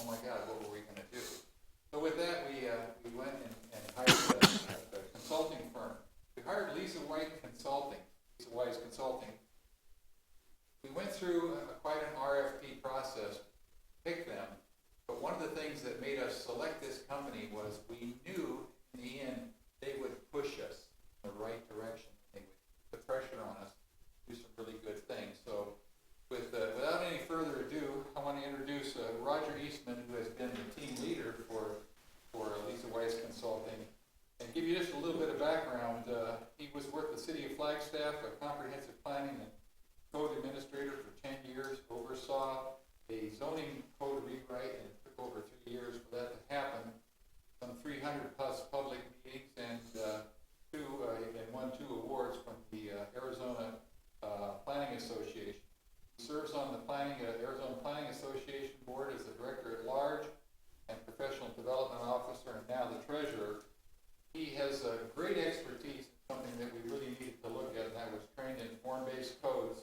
oh my God, what were we going to do? So with that, we went and hired a consulting firm. We hired Lisa White Consulting. Lisa White's Consulting. We went through quite an RFP process to pick them, but one of the things that made us select this company was we knew in the end they would push us in the right direction. They would put pressure on us to do some really good things. So without any further ado, I want to introduce Roger Eastman, who has been the team leader for Lisa White's Consulting, and give you just a little bit of background. He was with the City of Flagstaff, a comprehensive planning and code administrator for 10 years, oversaw a zoning code rewrite, and it took over 3 years for that to happen. Some 300 plus public meetings, and won 2 awards from the Arizona Planning Association. He serves on the Arizona Planning Association Board as the Director at Large and Professional Development Officer, and now the Treasurer. He has a great expertise in something that we really needed to look at, and that was trained in form-based codes.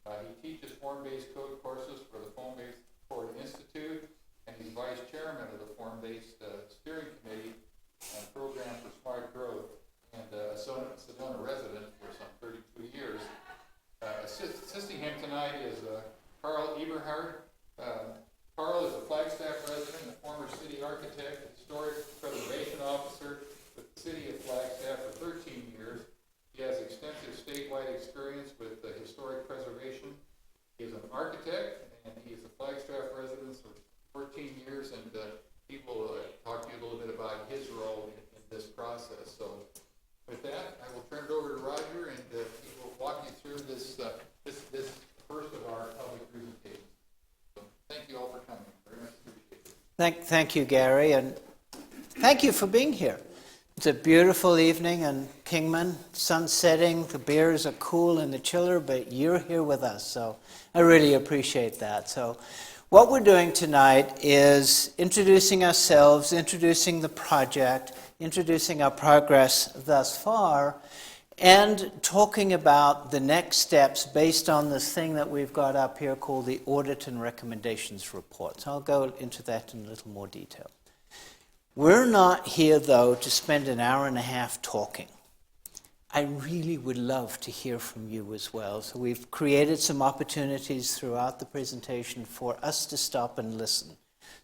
He teaches form-based code courses for the Form-Based Code Institute, and he's Vice Chairman of the Form-Based Steering Committee and Program for Smart Growth, and a Sedona resident for some 32 years. Assisting him tonight is Carl Eberhard. Carl is a Flagstaff resident, a former city architect, historic preservation officer with the City of Flagstaff for 13 years. He has extensive statewide experience with historic preservation. He is an architect, and he is a Flagstaff resident for 14 years, and he will talk to you a little bit about his role in this process. So with that, I will turn it over to Roger, and he will walk you through this first of our public presentations. So thank you all for coming. Very much appreciated. Thank you, Gary, and thank you for being here. It's a beautiful evening in Kingman, sun setting, the beers are cool in the chiller, but you're here with us, so I really appreciate that. So what we're doing tonight is introducing ourselves, introducing the project, introducing our progress thus far, and talking about the next steps based on this thing that we've got up here called the Audit and Recommendations Report. So I'll go into that in a little more detail. We're not here, though, to spend an hour and a half talking. I really would love to hear from you as well. So we've created some opportunities throughout the presentation for us to stop and listen.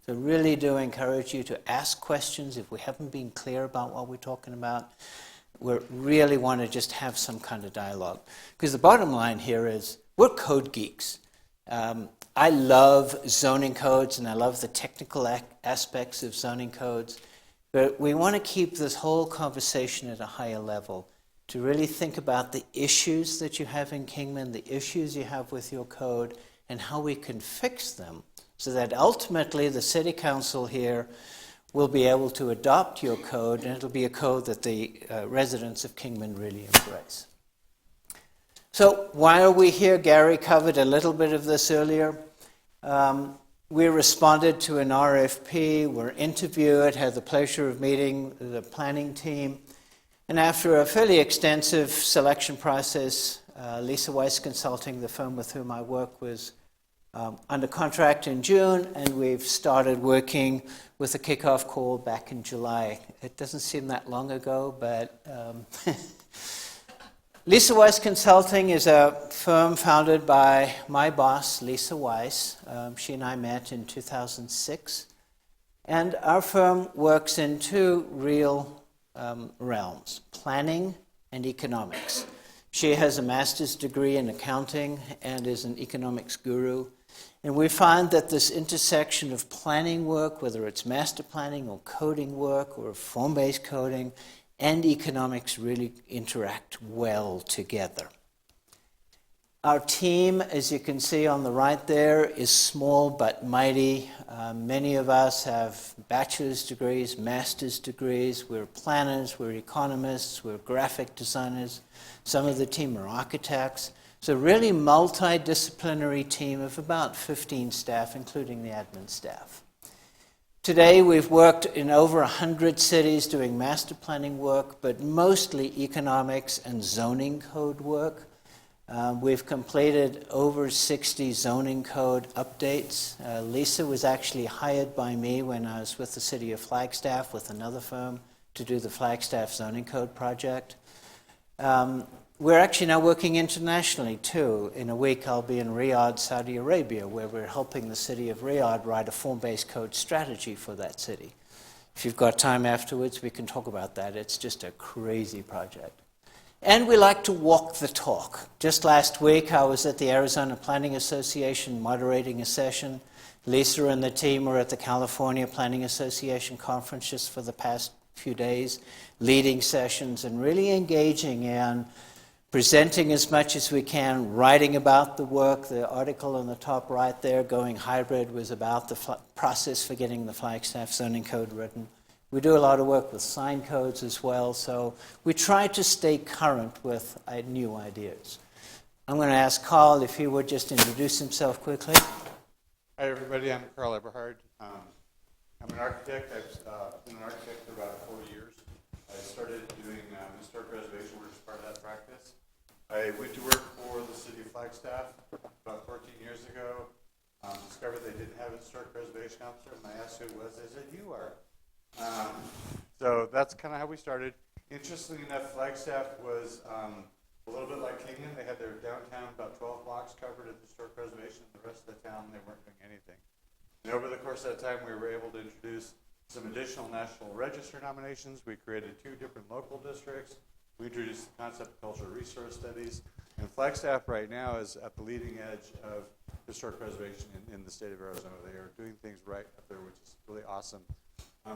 So really do encourage you to ask questions if we haven't been clear about what we're talking about. We really want to just have some kind of dialogue. Because the bottom line here is we're code geeks. I love zoning codes, and I love the technical aspects of zoning codes, but we want to keep this whole conversation at a higher level to really think about the issues that you have in Kingman, the issues you have with your code, and how we can fix them so that ultimately the City Council here will be able to adopt your code, and it'll be a code that the residents of Kingman really embrace. So why are we here? Gary covered a little bit of this earlier. We responded to an RFP, were interviewed, had the pleasure of meeting the planning team, and after a fairly extensive selection process, Lisa Weiss Consulting, the firm with whom I work, was under contract in June, and we've started working with a kickoff call back in July. It doesn't seem that long ago, but Lisa Weiss Consulting is a firm founded by my boss, Lisa Weiss. She and I met in 2006. And our firm works in 2 real realms, planning and economics. She has a master's degree in accounting and is an economics guru. And we find that this intersection of planning work, whether it's master planning or coding work or form-based coding, and economics really interact well together. Our team, as you can see on the right there, is small but mighty. Many of us have bachelor's degrees, master's degrees. We're planners, we're economists, we're graphic designers. Some of the team are architects. It's a really multidisciplinary team of about 15 staff, including the admin staff. Today, we've worked in over 100 cities doing master planning work, but mostly economics and zoning code work. We've completed over 60 zoning code updates. Lisa was actually hired by me when I was with the city of Flagstaff with another firm to do the Flagstaff zoning code project. We're actually now working internationally too. In a week I'll be in Riyadh, Saudi Arabia, where we're helping the city of Riyadh write a form-based code strategy for that city. If you've got time afterwards, we can talk about that. It's just a crazy project. And we like to walk the talk. Just last week, I was at the Arizona Planning Association moderating a session. Lisa and the team were at the California Planning Association conference just for the past few days, leading sessions and really engaging in presenting as much as we can, writing about the work. The article on the top right there, Going Hybrid, was about the process for getting the Flagstaff zoning code written. We do a lot of work with sign codes as well, so we try to stay current with new ideas. I'm going to ask Carl if he would just introduce himself quickly. Hi everybody, I'm Carl Eberhard. I'm an architect. I've been an architect for about 4 years. I started doing historic preservation work as part of that practice. I went to work for the city of Flagstaff about 14 years ago. Discovered they didn't have a historic preservation officer. When I asked who it was, they said, "You are." So that's kind of how we started. Interestingly enough, Flagstaff was a little bit like Kingman. They had their downtown about 12 blocks covered at historic preservation. The rest of the town, they weren't doing anything. And over the course of that time, we were able to introduce some additional National Register nominations. We created 2 different local districts. We introduced the concept of cultural resource studies. And Flagstaff right now is at the leading edge of historic preservation in the state of Arizona. They are doing things right up there, which is really awesome.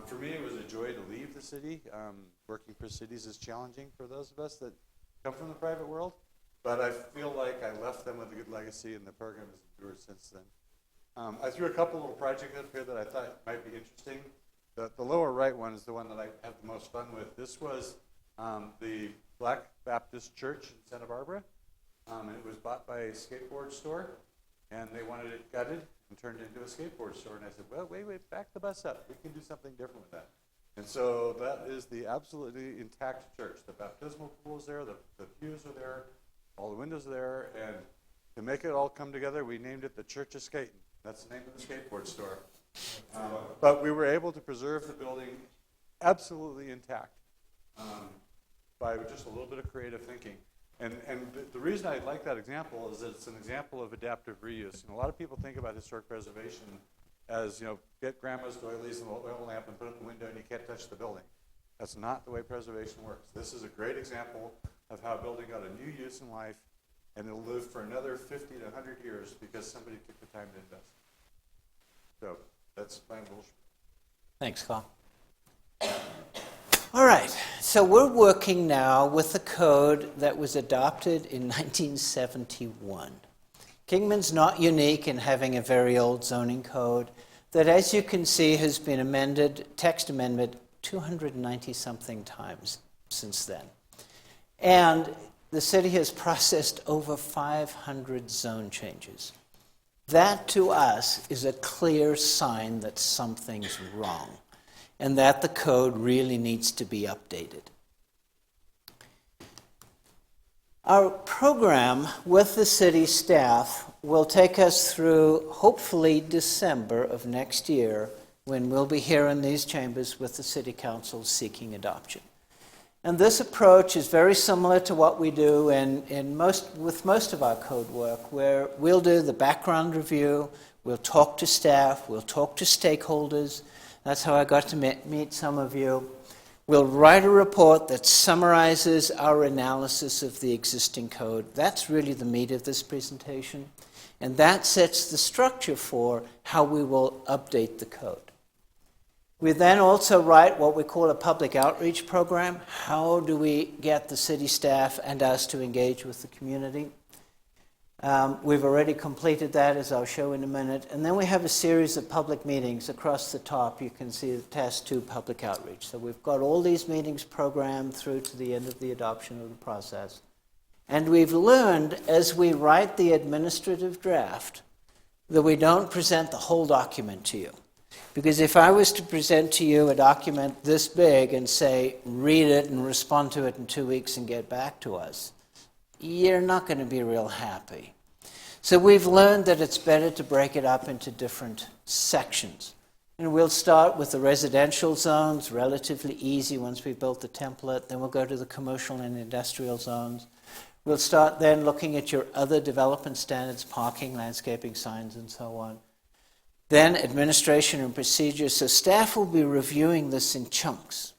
For me, it was a joy to leave the city. Working for cities is challenging for those of us that come from the private world, but I feel like I left them with a good legacy, and the program has endured since then. I threw a couple little projects up here that I thought might be interesting. The lower right one is the one that I have the most fun with. This was the Black Baptist Church in Santa Barbara. It was bought by a skateboard store, and they wanted it gutted and turned into a skateboard store. And I said, well, wait, back the bus up. We can do something different with that. And so that is the absolutely intact church. The baptismal pool is there, the pews are there, all the windows are there, and to make it all come together, we named it the Church of Skating. That's the name of the skateboard store. But we were able to preserve the building absolutely intact by just a little bit of creative thinking. And the reason I like that example is that it's an example of adaptive reuse. A lot of people think about historic preservation as, get grandma's doilies and oil lamp and put it in the window and you can't touch the building. That's not the way preservation works. This is a great example of how a building got a new use in life, and it'll live for another 50 to 100 years because somebody took the time to invest. So that's my little. Thanks, Carl. All right, so we're working now with the code that was adopted in 1971. Kingman's not unique in having a very old zoning code that, as you can see, has been amended, text amendment, 290-something times since then. And the city has processed over 500 zone changes. That, to us, is a clear sign that something's wrong and that the code really needs to be updated. Our program with the city staff will take us through, hopefully, December of next year, when we'll be here in these chambers with the city council seeking adoption. And this approach is very similar to what we do with most of our code work, where we'll do the background review, we'll talk to staff, we'll talk to stakeholders. That's how I got to meet some of you. We'll write a report that summarizes our analysis of the existing code. That's really the meat of this presentation. And that sets the structure for how we will update the code. We then also write what we call a public outreach program. How do we get the city staff and us to engage with the community? We've already completed that, as I'll show in a minute. And then we have a series of public meetings. Across the top, you can see the Task 2 public outreach. So we've got all these meetings programmed through to the end of the adoption of the process. And we've learned, as we write the administrative draft, that we don't present the whole document to you. Because if I was to present to you a document this big and say, read it and respond to it in 2 weeks and get back to us, you're not going to be real happy. So we've learned that it's better to break it up into different sections. And we'll start with the residential zones, relatively easy once we've built the template. Then we'll go to the commercial and industrial zones. We'll start then looking at your other development standards, parking, landscaping, signs, and so on. Then administration and procedures. So staff will be reviewing this in chunks.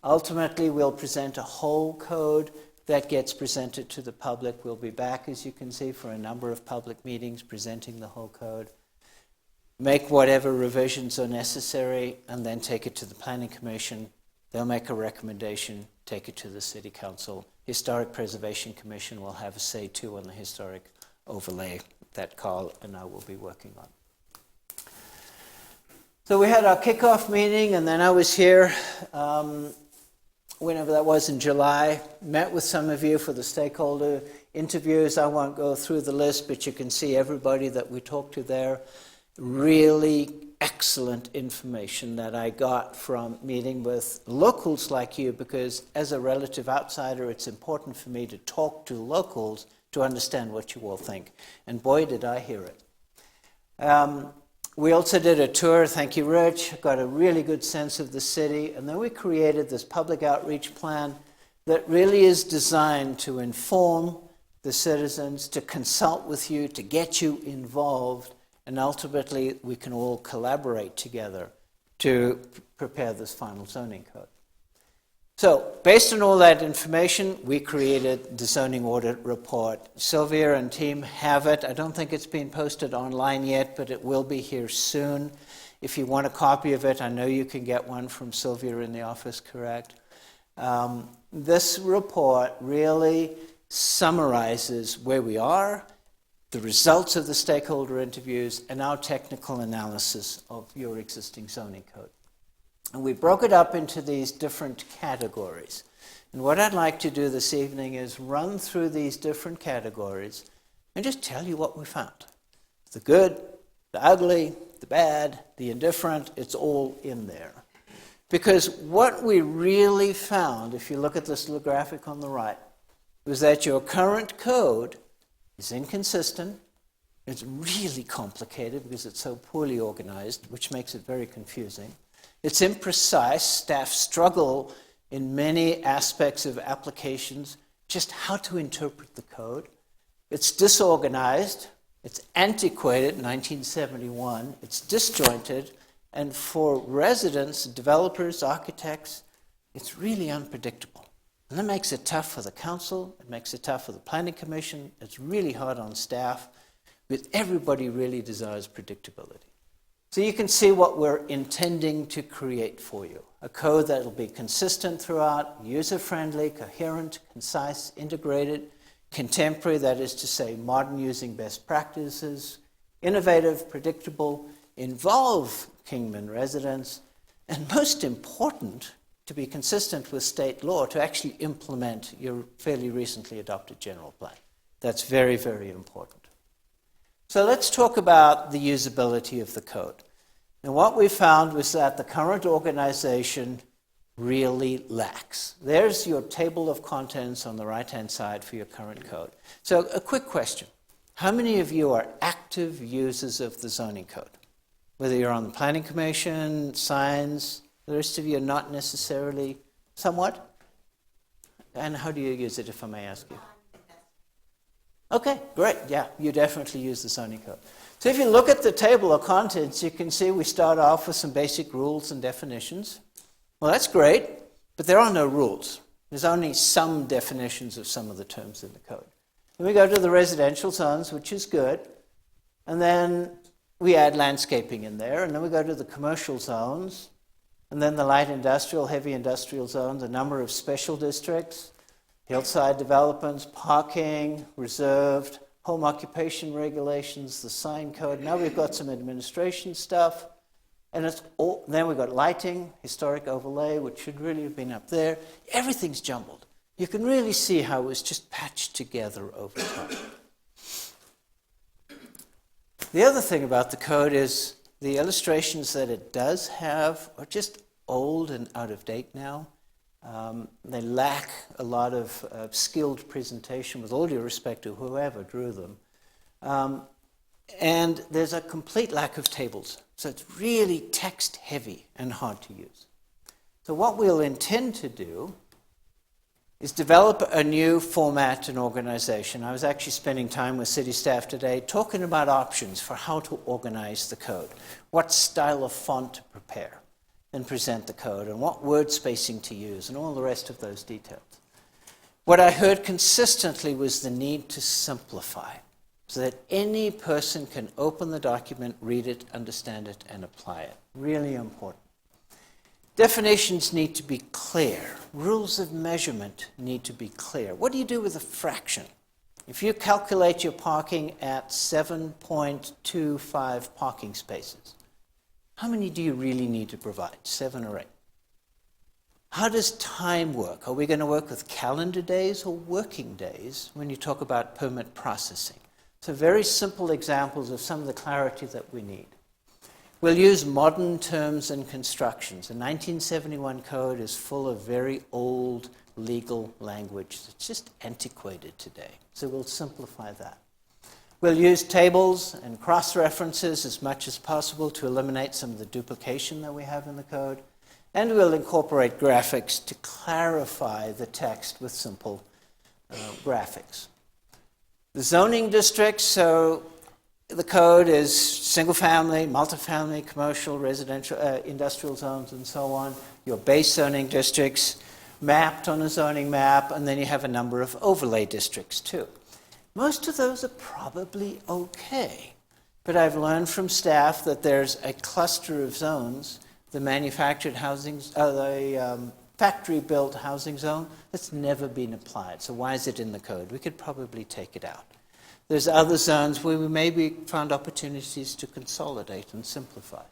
Ultimately, we'll present a whole code that gets presented to the public. We'll be back, as you can see, for a number of public meetings presenting the whole code. Make whatever revisions are necessary, and then take it to the Planning Commission. They'll make a recommendation, take it to the City Council. Historic Preservation Commission will have a say too on the historic overlay that Carl and I will be working on. So we had our kickoff meeting, and then I was here, whenever that was in July, met with some of you for the stakeholder interviews. I won't go through the list, but you can see everybody that we talked to there. Really excellent information that I got from meeting with locals like you, because as a relative outsider, it's important for me to talk to locals to understand what you all think. And boy, did I hear it. We also did a tour, thank you, Rich, got a really good sense of the city, and then we created this public outreach plan that really is designed to inform the citizens, to consult with you, to get you involved, and ultimately we can all collaborate together to prepare this final zoning code. So, based on all that information, we created the zoning audit report. Sylvia and team have it. I don't think it's been posted online yet, but it will be here soon. If you want a copy of it, I know you can get one from Sylvia in the office, correct? This report really summarizes where we are, the results of the stakeholder interviews, and our technical analysis of your existing zoning code. And we broke it up into these different categories. And what I'd like to do this evening is run through these different categories and just tell you what we found. The good, the ugly, the bad, the indifferent, it's all in there. Because what we really found, if you look at this little graphic on the right, was that your current code is inconsistent. It's really complicated because it's so poorly organized, which makes it very confusing. It's imprecise. Staff struggle in many aspects of applications, just how to interpret the code. It's disorganized. It's antiquated, 1971. It's disjointed. And for residents, developers, architects, it's really unpredictable. And that makes it tough for the council. It makes it tough for the planning commission. It's really hard on staff, because everybody really desires predictability. So you can see what we're intending to create for you. A code that will be consistent throughout, user-friendly, coherent, concise, integrated, contemporary, that is to say modern using best practices, innovative, predictable, involve Kingman residents, and most important, to be consistent with state law, to actually implement your fairly recently adopted general plan. That's very, very important. So let's talk about the usability of the code. And what we found was that the current organization really lacks. There's your table of contents on the right-hand side for your current code. So a quick question. How many of you are active users of the zoning code? Whether you're on the planning commission, signs, the rest of you are not necessarily, somewhat? And how do you use it, if I may ask you? Okay, great. Yeah, you definitely use the zoning code. So if you look at the table of contents, you can see we start off with some basic rules and definitions. Well, that's great, but there are no rules. There's only some definitions of some of the terms in the code. Then we go to the residential zones, which is good. And then we add landscaping in there. And then we go to the commercial zones. And then the light industrial, heavy industrial zones, a number of special districts, hillside developments, parking, reserved, home occupation regulations, the sign code. Now we've got some administration stuff. And it's all, then we've got lighting, historic overlay, which should really have been up there. Everything's jumbled. You can really see how it was just patched together over time. The other thing about the code is the illustrations that it does have are just old and out of date now. They lack a lot of skilled presentation, with all due respect to whoever drew them. And there's a complete lack of tables. So it's really text heavy and hard to use. So what we'll intend to do is develop a new format and organization. I was actually spending time with city staff today talking about options for how to organize the code, what style of font to prepare and present the code, and what word spacing to use, and all the rest of those details. What I heard consistently was the need to simplify, so that any person can open the document, read it, understand it, and apply it. Really important. Definitions need to be clear. Rules of measurement need to be clear. What do you do with a fraction? If you calculate your parking at 7.25 parking spaces, how many do you really need to provide? 7 or 8? How does time work? Are we going to work with calendar days or working days when you talk about permit processing? So very simple examples of some of the clarity that we need. We'll use modern terms and constructions. The 1971 code is full of very old legal language that's just antiquated today. So we'll simplify that. We'll use tables and cross-references as much as possible to eliminate some of the duplication that we have in the code. And we'll incorporate graphics to clarify the text with simple graphics. The zoning districts, so the code is single-family, multifamily, commercial, residential, industrial zones, and so on. Your base zoning districts mapped on a zoning map, and then you have a number of overlay districts too. Most of those are probably okay, but I've learned from staff that there's a cluster of zones, the manufactured housing, the factory-built housing zone, that's never been applied. So why is it in the code? We could probably take it out. There's other zones where we maybe found opportunities to consolidate and simplify.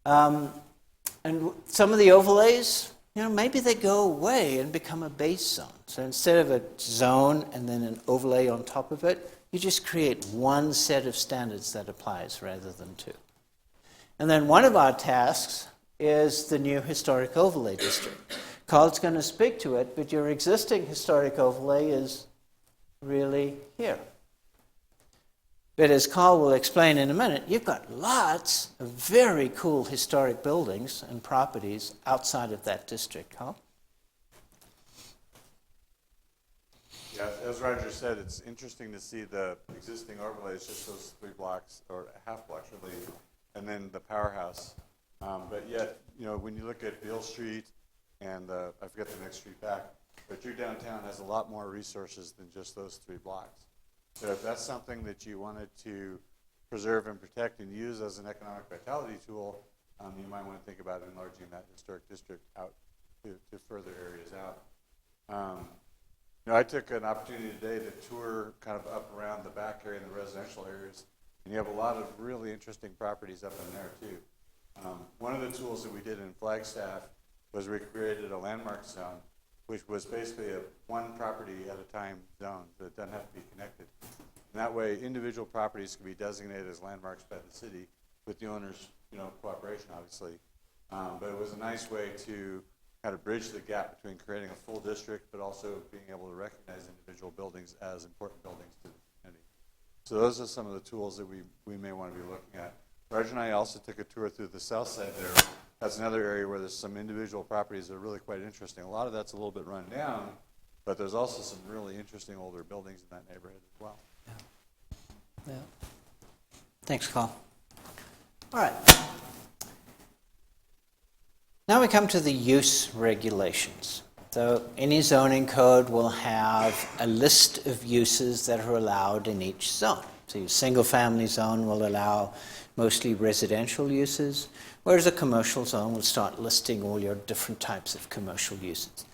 And some of the overlays, maybe they go away and become a base zone. So instead of a zone and then an overlay on top of it, you just create one set of standards that applies rather than two. And then one of our tasks is the new historic overlay district. Carl's going to speak to it, but your existing historic overlay is really here. But as Carl will explain in a minute, you've got lots of very cool historic buildings and properties outside of that district, Carl. Yeah, as Roger said, it's interesting to see the existing overlays, just those 3 blocks, or half blocks really, and then the powerhouse. But yet, when you look at Beale Street and I forget the next street back, but your downtown has a lot more resources than just those 3 blocks. So if that's something that you wanted to preserve and protect and use as an economic vitality tool, you might want to think about enlarging that historic district out to further areas out. I took an opportunity today to tour kind of up around the back area and the residential areas, and you have a lot of really interesting properties up in there too. One of the tools that we did in Flagstaff was we created a landmark zone, which was basically a one property at a time zone that doesn't have to be connected. And that way, individual properties can be designated as landmarks by the city with the owner's, cooperation, obviously. But it was a nice way to kind of bridge the gap between creating a full district, but also being able to recognize individual buildings as important buildings to the community. So those are some of the tools that we may want to be looking at. Roger and I also took a tour through the south side there. That's another area where there's some individual properties that are really quite interesting. A lot of that's a little bit run down, but there's also some really interesting older buildings in that neighborhood as well. Yeah. Thanks, Carl. All right. Now we come to the use regulations. So any zoning code will have a list of uses that are allowed in each zone. So your single-family zone will allow mostly residential uses, whereas a commercial zone will start listing all your different types of commercial uses.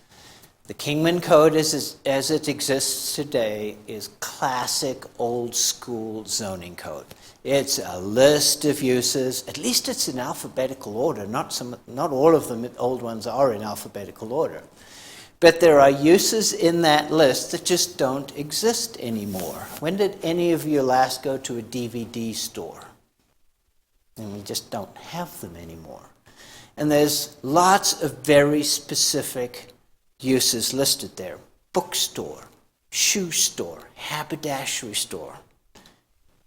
The Kingman Code, as it exists today, is classic old-school zoning code. It's a list of uses. At least it's in alphabetical order. Not all of the old ones are in alphabetical order. But there are uses in that list that just don't exist anymore. When did any of you last go to a DVD store? And we just don't have them anymore. And there's lots of very specific uses listed there. Bookstore, shoe store, haberdashery store.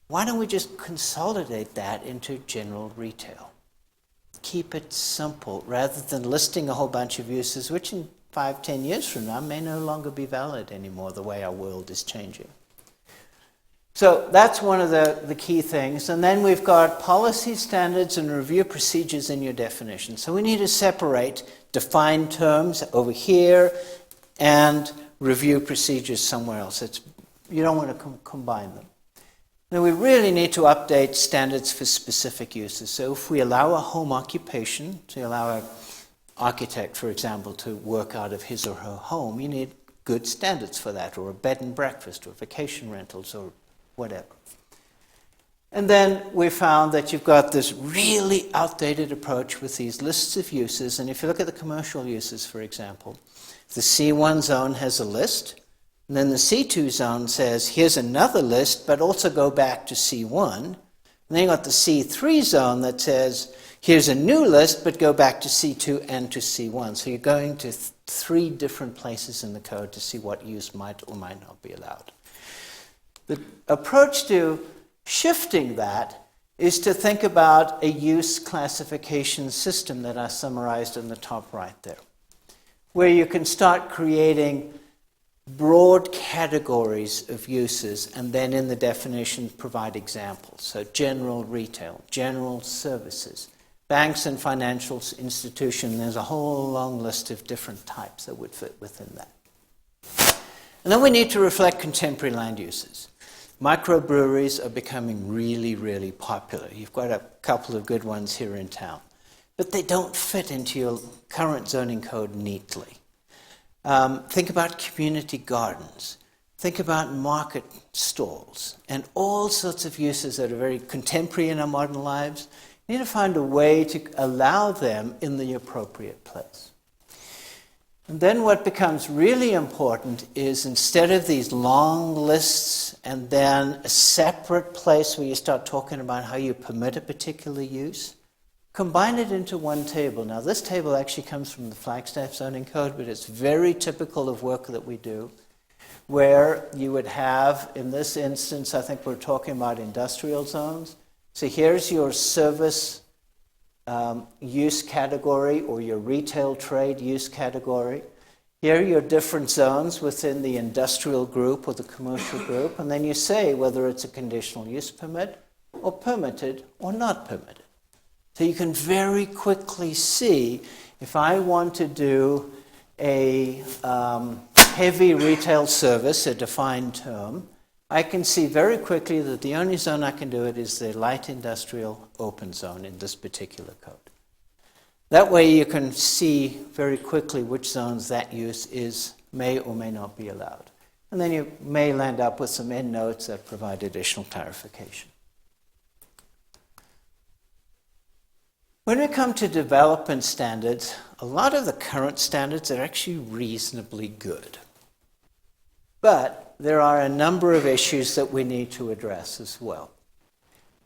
Why don't we just consolidate that into general retail? Keep it simple rather than listing a whole bunch of uses which in 5-10 years from now may no longer be valid anymore the way our world is changing. So that's one of the key things. And then we've got policy standards and review procedures in your definition. So we need to separate defined terms over here and review procedures somewhere else. You don't want to combine them. Now we really need to update standards for specific uses. So if we allow a home occupation, to allow an architect, for example, to work out of his or her home, you need good standards for that, or a bed and breakfast, or vacation rentals, or whatever. And then we found that you've got this really outdated approach with these lists of uses. And if you look at the commercial uses, for example, the C1 zone has a list. And then the C2 zone says, here's another list, but also go back to C1. And then you've got the C3 zone that says, here's a new list, but go back to C2 and to C1. So you're going to 3 different places in the code to see what use might or might not be allowed. The approach to shifting that is to think about a use classification system that I summarized in the top right there, where you can start creating broad categories of uses and then in the definition provide examples. So general retail, general services, banks and financial institutions, there's a whole long list of different types that would fit within that. And then we need to reflect contemporary land uses. Microbreweries are becoming really, really popular. You've got a couple of good ones here in town, but they don't fit into your current zoning code neatly. Think about community gardens. Think about market stalls and all sorts of uses that are very contemporary in our modern lives. You need to find a way to allow them in the appropriate place. And then what becomes really important is instead of these long lists and then a separate place where you start talking about how you permit a particular use, combine it into one table. Now this table actually comes from the Flagstaff zoning code, but it's very typical of work that we do, where you would have, in this instance, I think we're talking about industrial zones. So here's your service use category or your retail trade use category. Here are your different zones within the industrial group or the commercial group, and then you say whether it's a conditional use permit or permitted or not permitted. So you can very quickly see if I want to do a heavy retail service, a defined term, I can see very quickly that the only zone I can do it is the light industrial open zone in this particular code. That way you can see very quickly which zones that use may or may not be allowed. And then you may land up with some endnotes that provide additional clarification. When we come to development standards, a lot of the current standards are actually reasonably good. But there are a number of issues that we need to address as well.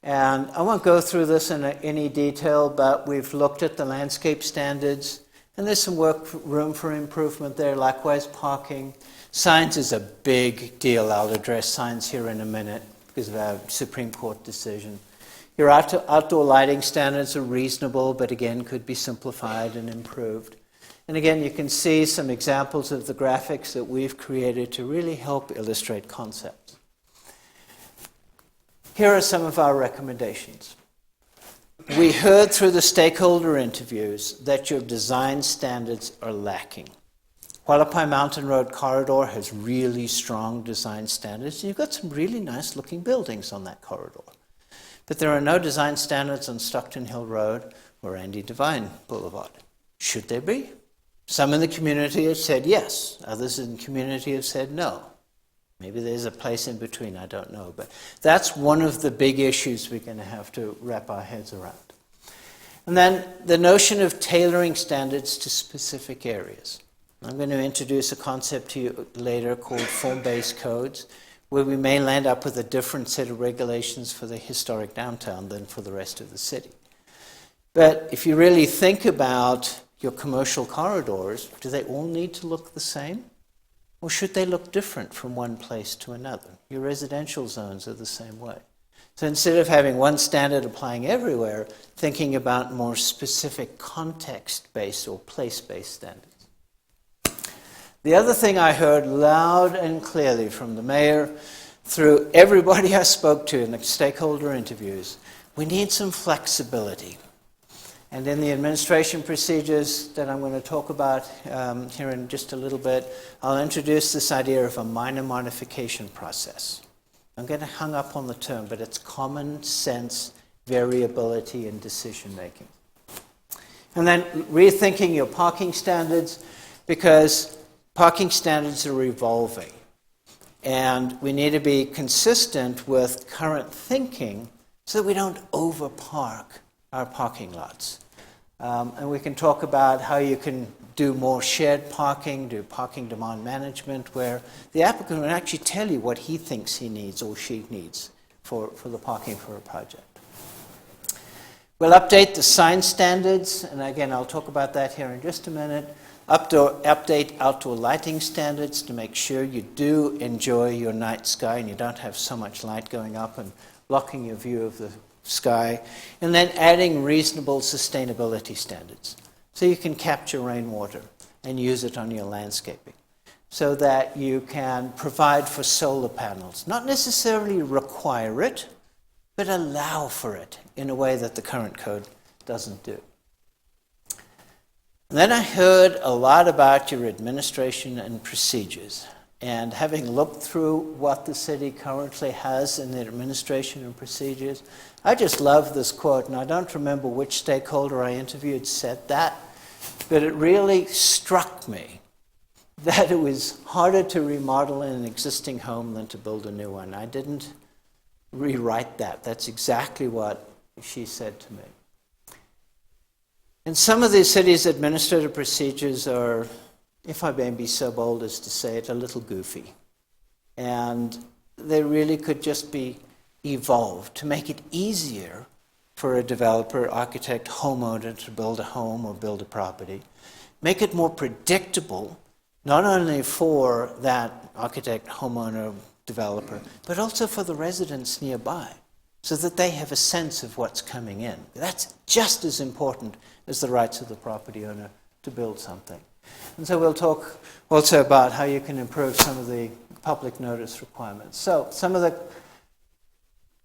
And I won't go through this in any detail, but we've looked at the landscape standards, and there's some room for improvement there. Likewise, parking. Signs is a big deal. I'll address signs here in a minute because of our Supreme Court decision. Your outdoor lighting standards are reasonable, but again, could be simplified and improved. And again, you can see some examples of the graphics that we've created to really help illustrate concepts. Here are some of our recommendations. We heard through the stakeholder interviews that your design standards are lacking. Hualapai Mountain Road corridor has really strong design standards. You've got some really nice looking buildings on that corridor. But there are no design standards on Stockton Hill Road or Andy Devine Boulevard. Should there be? Some in the community have said yes. Others in the community have said no. Maybe there's a place in between, I don't know. But that's one of the big issues we're going to have to wrap our heads around. And then the notion of tailoring standards to specific areas. I'm going to introduce a concept to you later called form-based codes, where we may land up with a different set of regulations for the historic downtown than for the rest of the city. But if you really think about your commercial corridors, do they all need to look the same? Or should they look different from one place to another? Your residential zones are the same way. So instead of having one standard applying everywhere, thinking about more specific context-based or place-based standards. The other thing I heard loud and clearly from the mayor, through everybody I spoke to in the stakeholder interviews, we need some flexibility. And in the administration procedures that I'm going to talk about here in just a little bit, I'll introduce this idea of a minor modification process. I'm getting hung up on the term, but it's common sense variability in decision making. And then rethinking your parking standards, because parking standards are evolving. And we need to be consistent with current thinking so that we don't overpark our parking lots. And we can talk about how you can do more shared parking, do parking demand management, where the applicant will actually tell you what he thinks he needs or she needs for the parking for a project. We'll update the sign standards, and again, I'll talk about that here in just a minute. Update outdoor lighting standards to make sure you do enjoy your night sky and you don't have so much light going up and blocking your view of the sky. And then adding reasonable sustainability standards so you can capture rainwater and use it on your landscaping so that you can provide for solar panels. Not necessarily require it, but allow for it in a way that the current code doesn't do. And then I heard a lot about your administration and procedures. And having looked through what the city currently has in their administration and procedures, I just love this quote, and I don't remember which stakeholder I interviewed said that, but it really struck me that it was harder to remodel an existing home than to build a new one. I didn't rewrite that. That's exactly what she said to me. And some of these cities' administrative procedures are, if I may be so bold as to say it, a little goofy. And they really could just be evolved to make it easier for a developer, architect, homeowner to build a home or build a property. Make it more predictable, not only for that architect, homeowner, developer, but also for the residents nearby, so that they have a sense of what's coming in. That's just as important as the rights of the property owner to build something. And so we'll talk also about how you can improve some of the public notice requirements. So some of the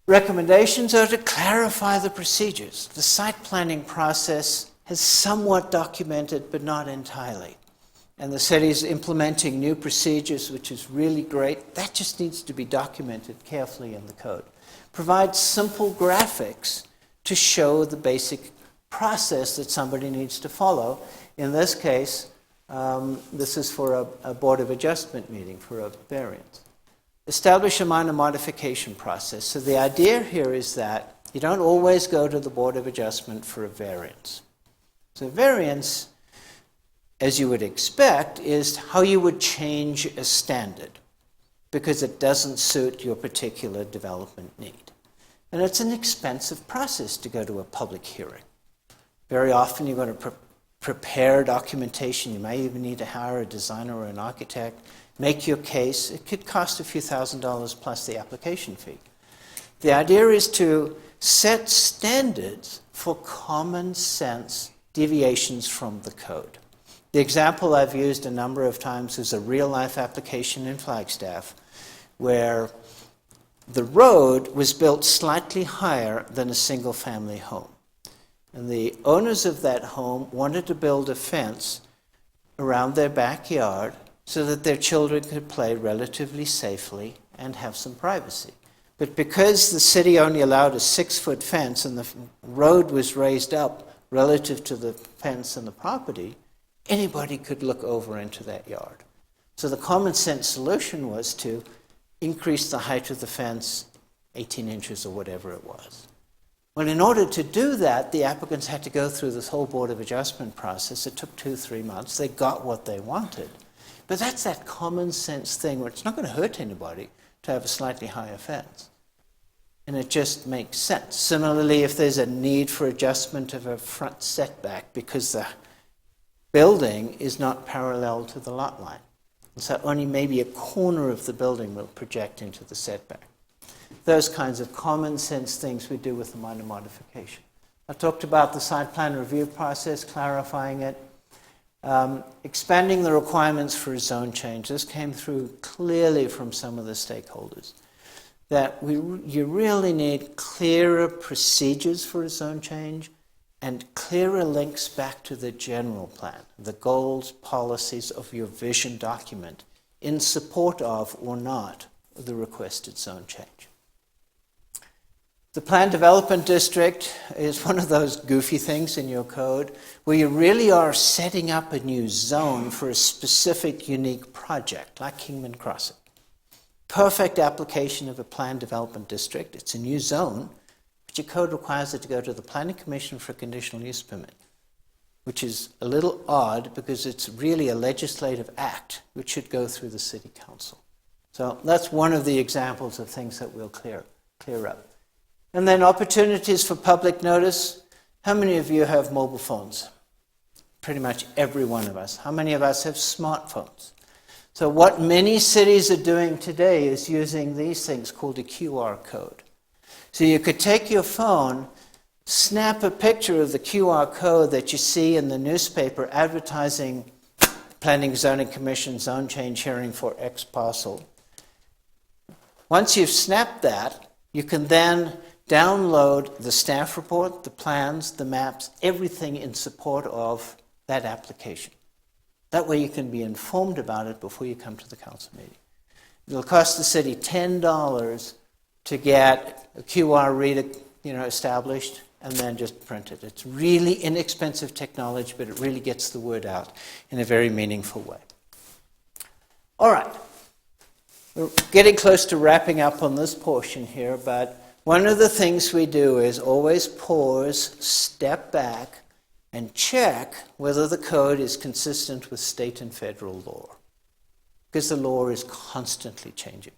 recommendations are to clarify the procedures. The site planning process has somewhat documented, but not entirely. And the city's implementing new procedures, which is really great. That just needs to be documented carefully in the code. Provide simple graphics to show the basic process that somebody needs to follow. In this case, this is for a Board of Adjustment meeting for a variance. Establish a minor modification process. So the idea here is that you don't always go to the Board of Adjustment for a variance. So variance, as you would expect, is how you would change a standard because it doesn't suit your particular development need. And it's an expensive process to go to a public hearing. Very often you're going to prepare documentation. You may even need to hire a designer or an architect, make your case. It could cost a few $1,000s plus the application fee. The idea is to set standards for common sense deviations from the code. The example I've used a number of times is a real-life application in Flagstaff where the road was built slightly higher than a single-family home. And the owners of that home wanted to build a fence around their backyard so that their children could play relatively safely and have some privacy. But because the city only allowed a 6-foot fence and the road was raised up relative to the fence and the property, anybody could look over into that yard. So the common sense solution was to increase the height of the fence 18 inches or whatever it was. Well, in order to do that, the applicants had to go through this whole Board of Adjustment process. It took 2-3 months. They got what they wanted. But that's that common sense thing where it's not going to hurt anybody to have a slightly higher fence. and it just makes sense. Similarly, if there's a need for adjustment of a front setback because the building is not parallel to the lot line, and so only maybe a corner of the building will project into the setback. Those kinds of common sense things we do with the minor modification. I talked about the site plan review process, clarifying it. Expanding the requirements for a zone change. This came through clearly from some of the stakeholders. That you really need clearer procedures for a zone change and clearer links back to the general plan, the goals, policies of your vision document in support of or not the requested zone change. The Planned Development District is one of those goofy things in your code where you really are setting up a new zone for a specific, unique project, like Kingman Crossing. Perfect application of a Planned Development District. It's a new zone, but your code requires it to go to the Planning Commission for a conditional use permit, which is a little odd because it's really a legislative act which should go through the City Council. So that's one of the examples of things that we'll clear up. And then opportunities for public notice. How many of you have mobile phones? Pretty much every one of us. How many of us have smartphones? So what many cities are doing today is using these things called a QR code. So you could take your phone, snap a picture of the QR code that you see in the newspaper advertising Planning Zoning Commission zone change hearing for X parcel. Once you've snapped that, you can then download the staff report, the plans, the maps, everything in support of that application. That way you can be informed about it before you come to the council meeting. It'll cost the city $10 to get a QR reader, established, and then just print it. It's really inexpensive technology, but it really gets the word out in a very meaningful way. All right. We're getting close to wrapping up on this portion here, but one of the things we do is always pause, step back, and check whether the code is consistent with state and federal law, because the law is constantly changing.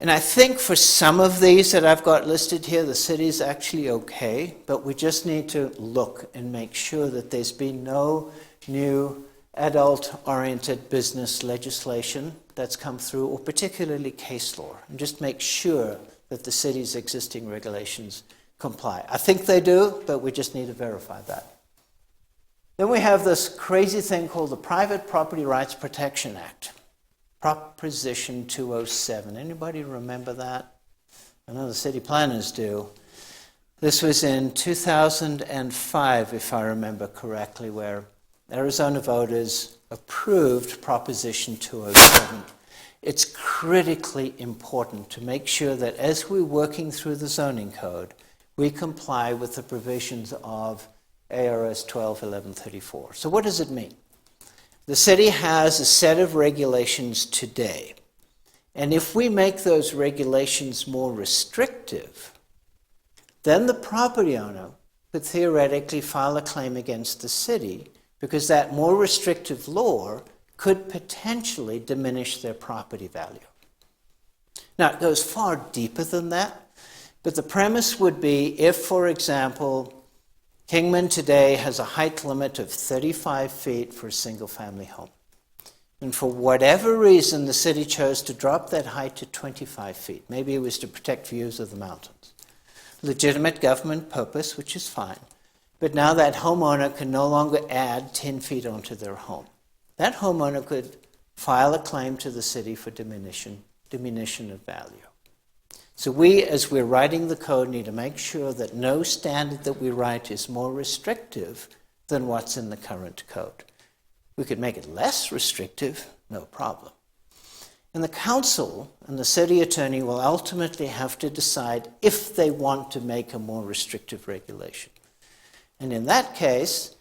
And I think for some of these that I've got listed here, the city's actually okay, but we just need to look and make sure that there's been no new adult-oriented business legislation that's come through, or particularly case law, and just make sure that the city's existing regulations comply. I think they do, but we just need to verify that. Then we have this crazy thing called the Private Property Rights Protection Act, Proposition 207. Anybody remember that? I know the city planners do. This was in 2005, if I remember correctly, where Arizona voters approved Proposition 207. It's critically important to make sure that as we're working through the zoning code, we comply with the provisions of ARS 121134. So what does it mean? The city has a set of regulations today, and if we make those regulations more restrictive, then the property owner could theoretically file a claim against the city because that more restrictive law could potentially diminish their property value. Now, it goes far deeper than that, but the premise would be if, for example, Kingman today has a height limit of 35 feet for a single-family home. And for whatever reason, the city chose to drop that height to 25 feet. Maybe it was to protect views of the mountains. Legitimate government purpose, which is fine. But now that homeowner can no longer add 10 feet onto their home. That homeowner could file a claim to the city for diminution of value. So we, as we're writing the code, need to make sure that no standard that we write is more restrictive than what's in the current code. We could make it less restrictive, no problem. And the council and the city attorney will ultimately have to decide if they want to make a more restrictive regulation. And in that case,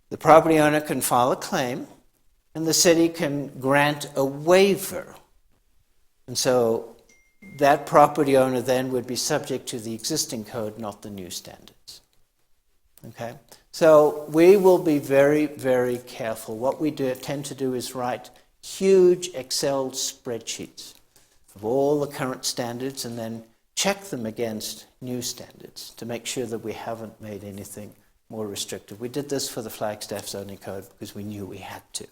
the property owner can file a claim, and the city can grant a waiver. And so that property owner then would be subject to the existing code, not the new standards. Okay? So we will be very, very careful. What we tend to do is write huge Excel spreadsheets of all the current standards and then check them against new standards to make sure that we haven't made anything more restrictive. We did this for the Flagstaff zoning code because we knew we had to.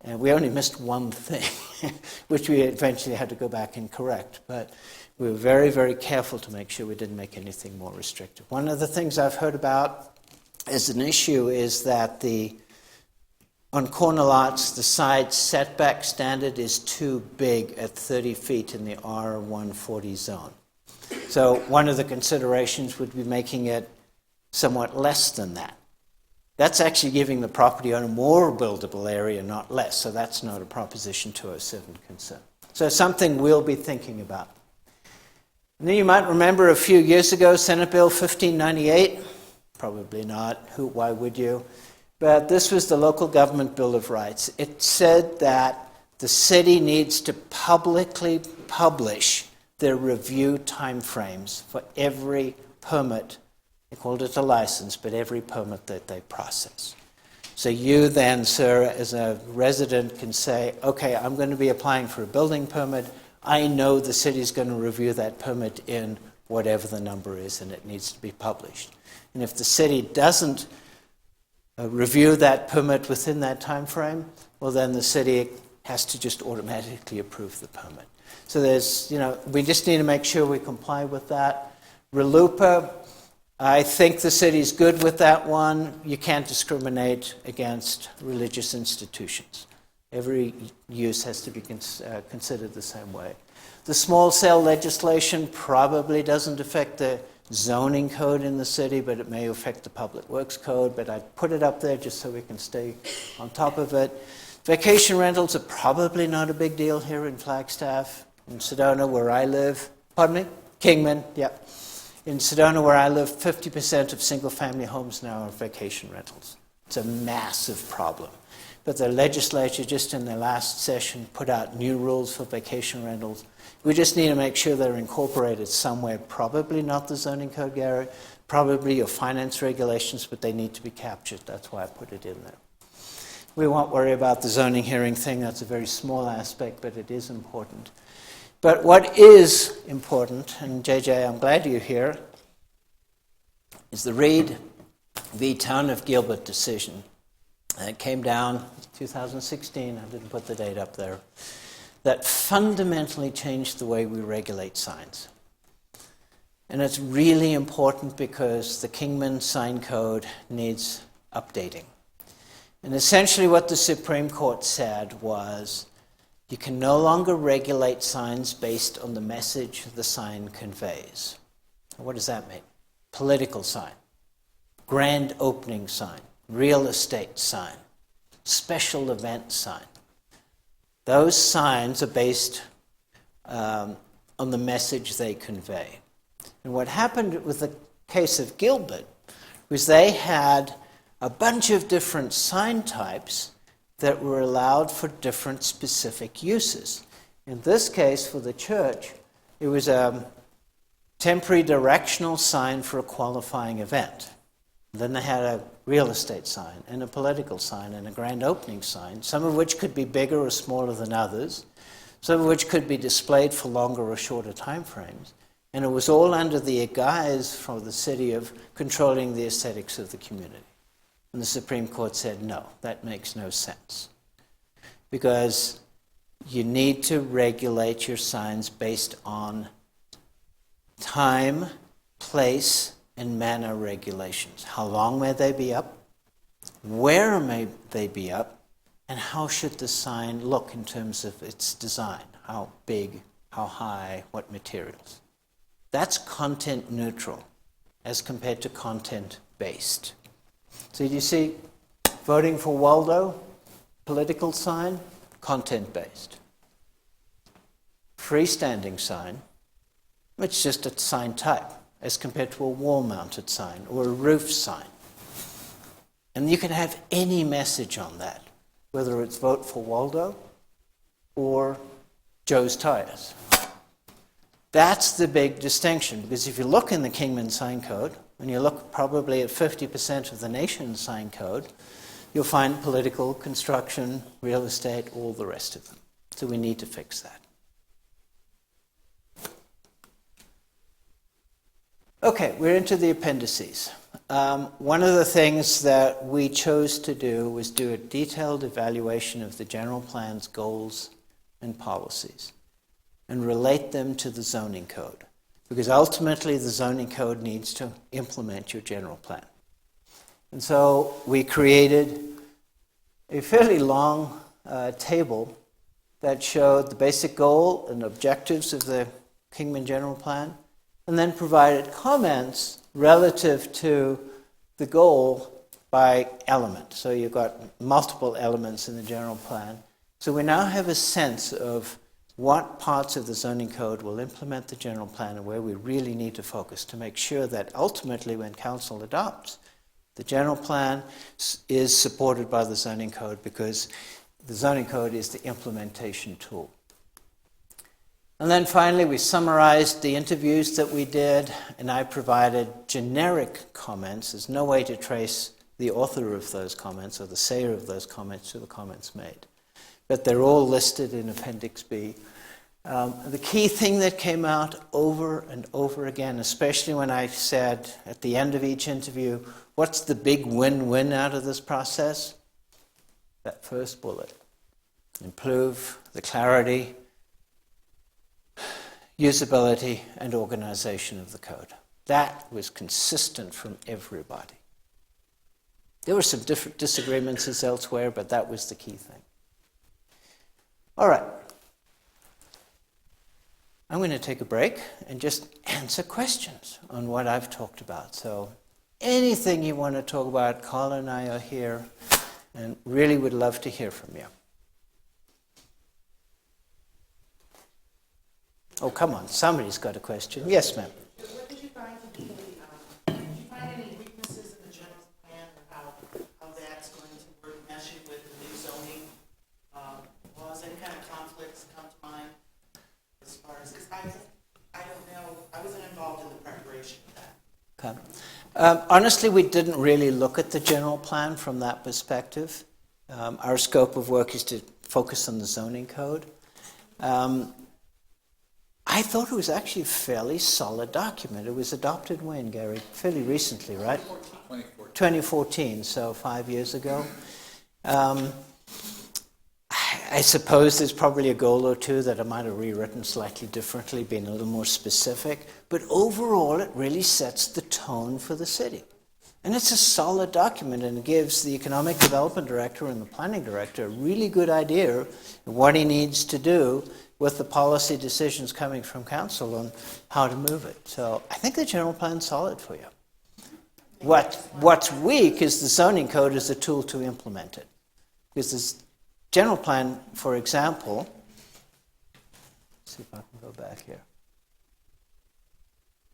And we only missed one thing, which we eventually had to go back and correct. But we were very, very careful to make sure we didn't make anything more restrictive. One of the things I've heard about as an issue is that on corner lots, the side setback standard is too big at 30 feet in the R140 zone. So one of the considerations would be making it somewhat less than that. That's actually giving the property owner more buildable area, not less. So that's not a Proposition 207 concern. So something we'll be thinking about. And then you might remember a few years ago, Senate Bill 1598. Probably not. Why would you? But this was the Local Government Bill of Rights. It said that the city needs to publicly publish their review timeframes for every permit. They called it a license, but every permit that they process. So you then, sir, as a resident can say, okay, I'm going to be applying for a building permit. I know the city's going to review that permit in whatever the number is, and it needs to be published. And if the city doesn't review that permit within that time frame, well, then the city has to just automatically approve the permit. So we just need to make sure we comply with that. RLUIPA, I think the city's good with that one. You can't discriminate against religious institutions. Every use has to be considered the same way. The small cell legislation probably doesn't affect the zoning code in the city, but it may affect the public works code, but I put it up there just so we can stay on top of it. Vacation rentals are probably not a big deal here in Flagstaff. In Sedona, where I live, pardon me? Kingman, yep. In Sedona, where I live, 50% of single-family homes now are vacation rentals. It's a massive problem. But the legislature just in their last session put out new rules for vacation rentals. We just need to make sure they're incorporated somewhere, probably not the zoning code, Gary, probably your finance regulations, but they need to be captured. That's why I put it in there. We won't worry about the zoning hearing thing. That's a very small aspect, but it is important. But what is important, and JJ, I'm glad you're here, is the Reed v. Town of Gilbert decision. It came down 2016, I didn't put the date up there, that fundamentally changed the way we regulate signs. And it's really important because the Kingman sign code needs updating. And essentially what the Supreme Court said was, you can no longer regulate signs based on the message the sign conveys. What does that mean? Political sign, grand opening sign, real estate sign, special event sign. Those signs are based on the message they convey. And what happened with the case of Gilbert was they had a bunch of different sign types that were allowed for different specific uses. In this case, for the church, it was a temporary directional sign for a qualifying event. Then they had a real estate sign and a political sign and a grand opening sign, some of which could be bigger or smaller than others, some of which could be displayed for longer or shorter time frames. And it was all under the guise from the city of controlling the aesthetics of the community. And the Supreme Court said, no, that makes no sense. Because you need to regulate your signs based on time, place, and manner regulations. How long may they be up? Where may they be up? And how should the sign look in terms of its design? How big, how high, what materials? That's content neutral as compared to content based. So you see, voting for Waldo, political sign, content based. Freestanding sign, it's just a sign type as compared to a wall-mounted sign or a roof sign. And you can have any message on that, whether it's vote for Waldo or Joe's Tires. That's the big distinction, because if you look in the Kingman sign code, and you look probably at 50% of the nation's sign code, you'll find political, construction, real estate, all the rest of them. So we need to fix that. Okay, we're into the appendices. One of the things that we chose to do was do a detailed evaluation of the general plan's goals and policies and relate them to the zoning code, because ultimately the zoning code needs to implement your general plan. And so we created a fairly long table that showed the basic goal and objectives of the Kingman general plan, and then provided comments relative to the goal by element. So you've got multiple elements in the general plan. So we now have a sense of what parts of the zoning code will implement the general plan and where we really need to focus to make sure that ultimately when council adopts, the general plan is supported by the zoning code, because the zoning code is the implementation tool. And then finally, we summarized the interviews that we did, and I provided generic comments. There's no way to trace the author of those comments or the sayer of those comments to the comments made. But they're all listed in Appendix B. The key thing that came out over and over again, especially when I said at the end of each interview, what's the big win-win out of this process? That first bullet. Improve the clarity, usability, and organization of the code. That was consistent from everybody. There were some different disagreements as elsewhere, but that was the key thing. All right. I'm going to take a break and just answer questions on what I've talked about. So anything you want to talk about, Carl and I are here, and really would love to hear from you. Oh, come on. Somebody's got a question. Yes, ma'am. What did you find to be, did you find any weaknesses in the general plan, or how that's going to work meshing with the new zoning laws? Any kind of conflicts come to mind as far as, because I don't know, I wasn't involved in the preparation of that. Okay. Honestly, we didn't really look at the general plan from that perspective. Our scope of work is to focus on the zoning code. I thought it was actually a fairly solid document. It was adopted when, Gary? Fairly recently, right? 2014, so 5 years ago. I suppose there's probably a goal or two that I might have rewritten slightly differently, being a little more specific. But overall, it really sets the tone for the city. And it's a solid document, and it gives the economic development director and the planning director a really good idea of what he needs to do with the policy decisions coming from council on how to move it. So I think the general plan's solid for you. What's weak is the zoning code as a tool to implement it. Because this general plan, for example, let's see if I can go back here.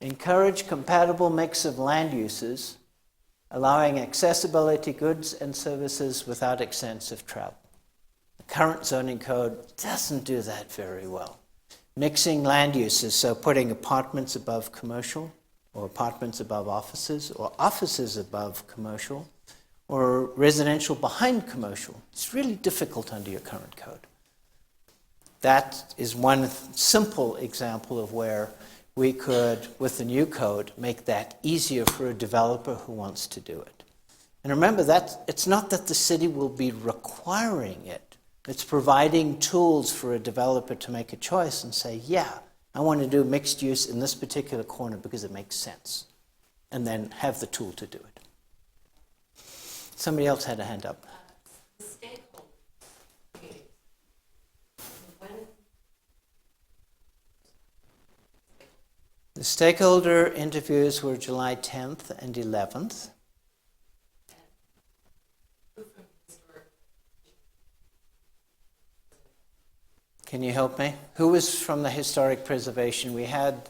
Encourage compatible mix of land uses, allowing accessibility goods and services without extensive travel. The current zoning code doesn't do that very well. Mixing land uses, so putting apartments above commercial, or apartments above offices, or offices above commercial, or residential behind commercial. It's really difficult under your current code. That is one simple example of where we could, with the new code, make that easier for a developer who wants to do it. And remember that it's not that the city will be requiring it. It's providing tools for a developer to make a choice and say, yeah, I want to do mixed use in this particular corner because it makes sense. And then have the tool to do it. Somebody else had a hand up. The stakeholder meetings. The stakeholder interviews were July 10th and 11th. Can you help me? Who was from the historic preservation? We had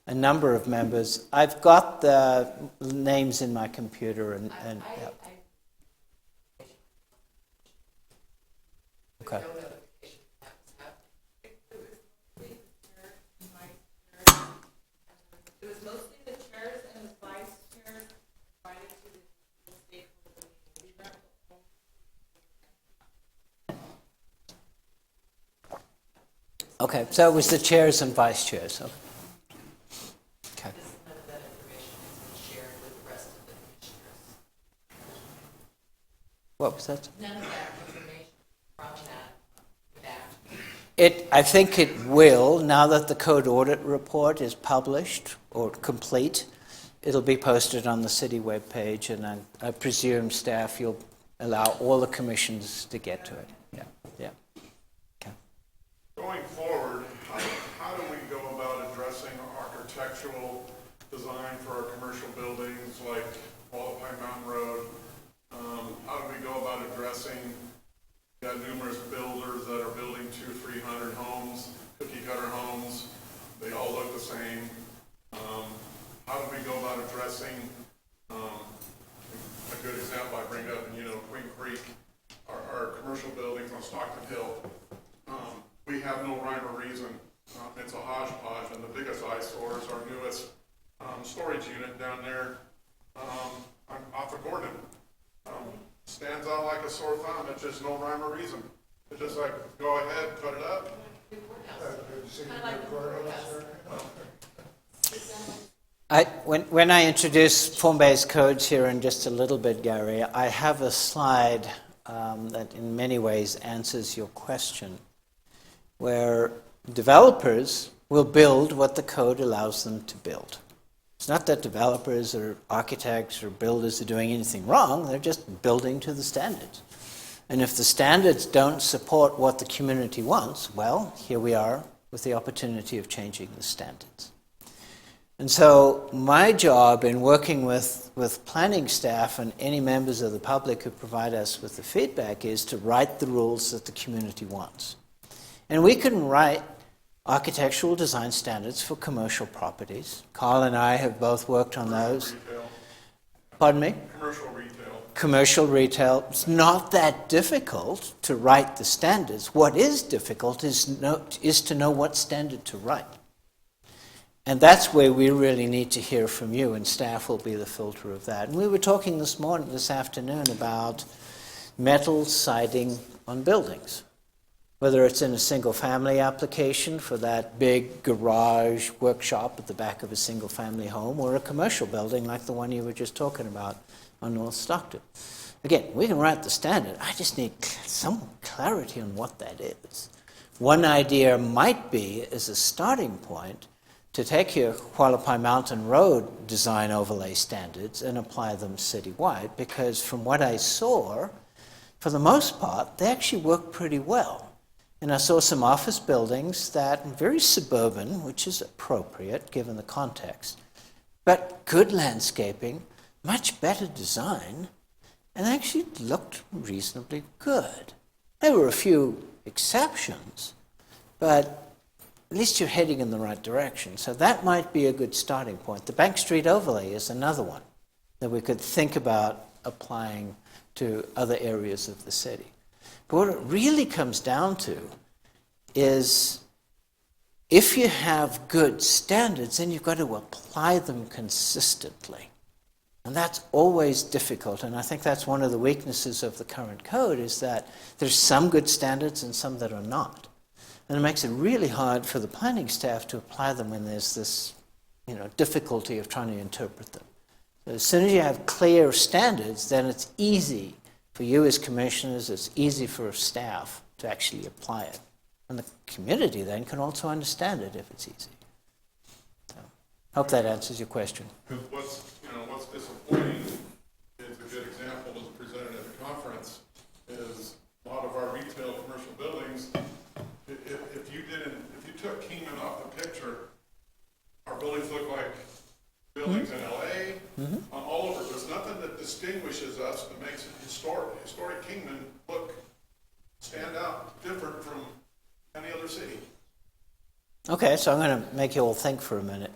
a number of members. I've got the names in my computer and yeah. Okay. It was mostly the chairs and the vice chairs invited to the stakeholder meeting. Okay, so it was the chairs and vice chairs. Okay. What was that? None of that information from that. I think it will, now that the code audit report is published or complete, it'll be posted on the city webpage, and I presume staff, you'll allow all the commissions to get to it. Yeah. Okay. Going forward, how do we go about addressing architectural design for our commercial buildings like Wallapai Mountain Road? How do we go about addressing, we got numerous builders that are building 200-300 homes, cookie cutter homes, they all look the same. How do we go about addressing, a good example I bring up, Queen Creek, our commercial buildings on Stockton Hill, we have no rhyme or reason. It's a hodgepodge, and the biggest eyesore is our newest storage unit down there off of Gordon. Stands out like a sore thumb. It's just no rhyme or reason. It's just like, go ahead, put it up. When I introduce form-based codes here in just a little bit, Gary, I have a slide that in many ways answers your question, where developers will build what the code allows them to build. It's not that developers or architects or builders are doing anything wrong, they're just building to the standards. And if the standards don't support what the community wants, well, here we are with the opportunity of changing the standards. And so my job in working with planning staff and any members of the public who provide us with the feedback is to write the rules that the community wants. And we can write architectural design standards for commercial properties. Carl and I have both worked on those. Retail. Pardon me? Commercial retail. Commercial retail. It's not that difficult to write the standards. What is difficult is to know what standard to write. And that's where we really need to hear from you, and staff will be the filter of that. And we were talking this afternoon about metal siding on buildings. Whether it's in a single-family application for that big garage workshop at the back of a single-family home, or a commercial building like the one you were just talking about on North Stockton. Again, we can write the standard. I just need some clarity on what that is. One idea might be, as a starting point, to take your Hualapai Mountain Road design overlay standards and apply them citywide, because from what I saw, for the most part, they actually work pretty well. And I saw some office buildings that are very suburban, which is appropriate given the context, but good landscaping, much better design, and actually looked reasonably good. There were a few exceptions, but at least you're heading in the right direction. So that might be a good starting point. The Bank Street overlay is another one that we could think about applying to other areas of the city. But what it really comes down to is if you have good standards, then you've got to apply them consistently. And that's always difficult. And I think that's one of the weaknesses of the current code, is that there's some good standards and some that are not. And it makes it really hard for the planning staff to apply them when there's this, difficulty of trying to interpret them. So as soon as you have clear standards, then it's easy for you as commissioners, it's easy for staff to actually apply it. And the community then can also understand it if it's easy. So, hope that answers your question. Because what's disappointing is a good example was presented at the conference, is a lot of our retail commercial buildings, if you took Kingman off the picture, our buildings look like buildings in LA, all over. There's nothing that distinguishes us that makes it historic Kingman stand out different from any other city. Okay, so I'm going to make you all think for a minute.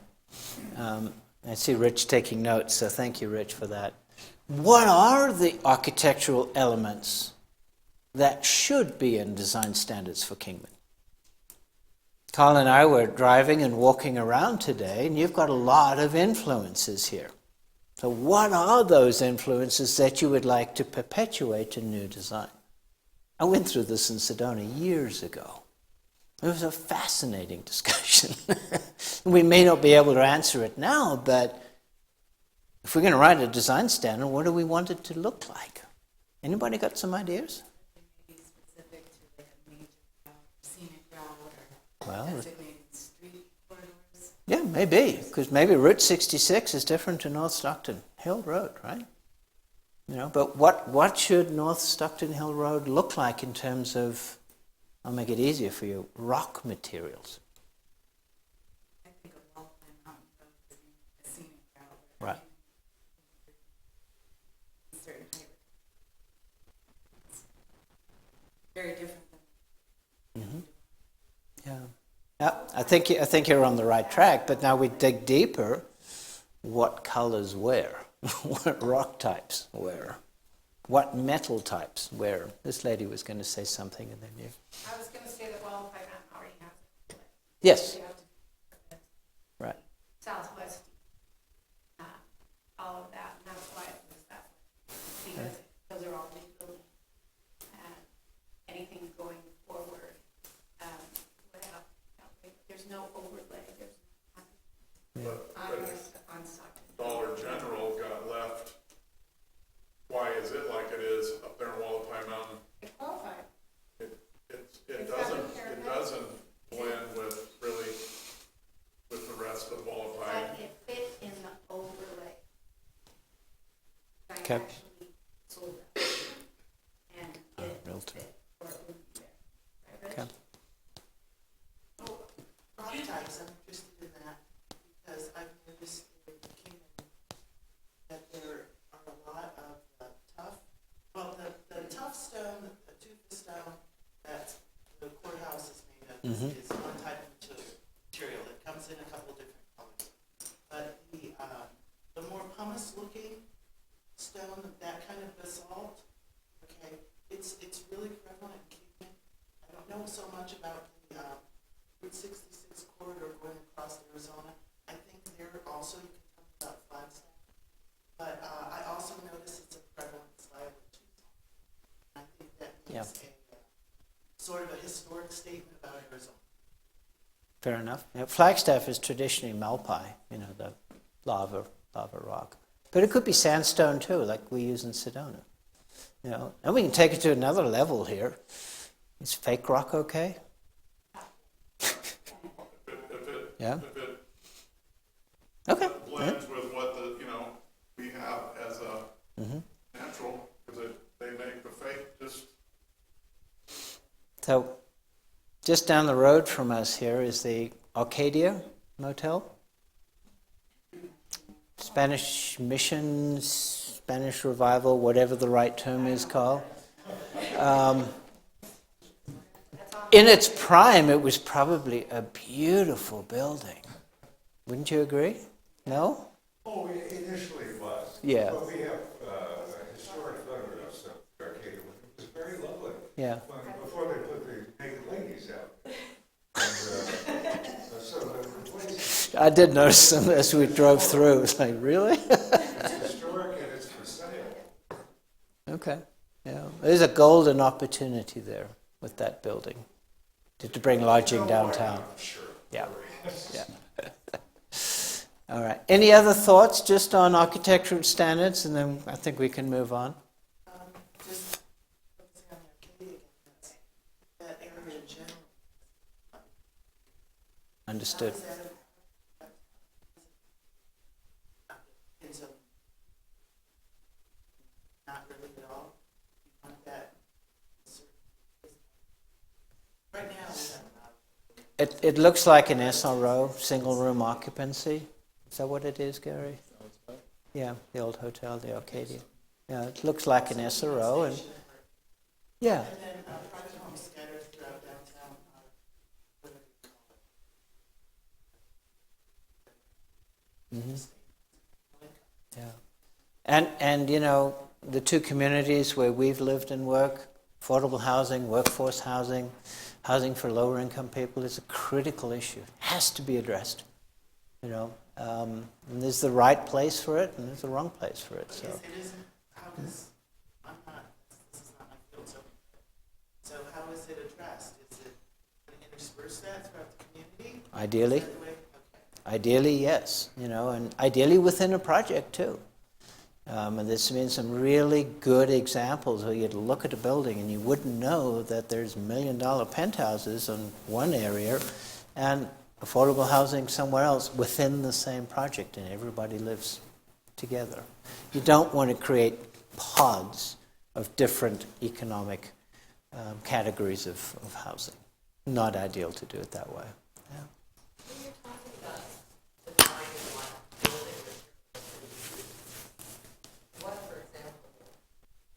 I see Rich taking notes, so thank you, Rich, for that. What are the architectural elements that should be in design standards for Kingman? Carl and I were driving and walking around today, and you've got a lot of influences here. So what are those influences that you would like to perpetuate in new design? I went through this in Sedona years ago. It was a fascinating discussion. We may not be able to answer it now, but if we're going to write a design standard, what do we want it to look like? Anybody got some ideas? Maybe specific to like a major scenic route or Well, designated street corridors. yeah, maybe, because maybe Route 66 is different to North Stockton Hill Road, right? You know, but what should North Stockton Hill Road look like in terms of, I'll make it easier for you, rock materials? I think a Walpole Mountain Road would be a scenic route. Right. A certain height. It's very different than Yeah, I think you're on the right track, but now we dig deeper. What colors where? What rock types where? What metal types where? This lady was going to say something, and then you. I was gonna say that Wildfire Mountain already has it. Yes. You have to- Right. Southwest, all of that, and that's why it was that way. Because those are all big buildings. And anything going forward, without, there's no overlay, there's nothing on Stockton. Dollar General got left. Why is it like it is up there in Wallapai Mountain? It qualified. It It's got the pyramid. doesn't blend with really with the rest of Wallapai. But it fit in the overlay. I Okay. actually sold that. And it realtor. fit, or it wouldn't be there. Right, Rich? Okay. Oh, rock types, I'm interested in that, because I've noticed in Kingman that there are a lot of the tough stone, the toothless stone that the courthouse is made of is one type of material that comes in a couple different colors. But the more pumice looking stone, that kind of basalt, okay, it's really prevalent in Kingman. I don't know so much about the Route 66 corridor going across Arizona. I think there also you can talk about Flagstaff. But I also notice it's a prevalent slide with Tucson. I think that makes a sort of a historic statement about Arizona. Fair enough. Yeah, Flagstaff is traditionally malpai, you know, the lava rock. But it could be sandstone too, like we use in Sedona. You know, and we can take it to another level here. Is fake rock okay? Yeah. If it Okay. blends with what we have as a natural, because they make the fake just. So, just down the road from us here is the Arcadia Motel. Spanish Missions, Spanish Revival, whatever the right term is called. In its prime, it was probably a beautiful building. Wouldn't you agree? No? Oh, initially it was. Yeah. But we have historic photographs of Arcadia. It was very lovely. Yeah. Before they put the naked ladies out. And, so the place I did notice them as we drove through. It's like, really? is historic and it's for sale. Okay. Yeah. There's a golden opportunity there with that building to bring lodging downtown. Sure. Yeah. Yeah. All right. Any other thoughts just on architectural standards, and then I think we can move on. Just focusing on the Arcadia again, that area in general. Understood. How is that in some, not really at all. You want that right now we have about It looks like an SRO, single room occupancy. Is that what it is, Gary? Yeah, the old hotel, the Arcadia. Yeah, it looks like an SRO, and yeah, and then private homes scattered throughout downtown. Whatever you call it. yeah. And you know, the two communities where we've lived and work, affordable housing, workforce housing, housing for lower income people is a critical issue. It has to be addressed. You know, and there's the right place for it, and there's the wrong place for it. So Yes, it isn't, how does, this is not my field, so how is it addressed? Is it going to intersperse that throughout the community? ideally, Is that the way? Okay. ideally, yes. You know, and ideally within a project too. And there's been some really good examples where you'd look at a building and you wouldn't know that there's $1 million penthouses on one area and affordable housing somewhere else within the same project, and everybody lives together. You don't want to create pods of different economic categories of housing. Not ideal to do it that way. Yeah. When you're talking about defining what building what, for example,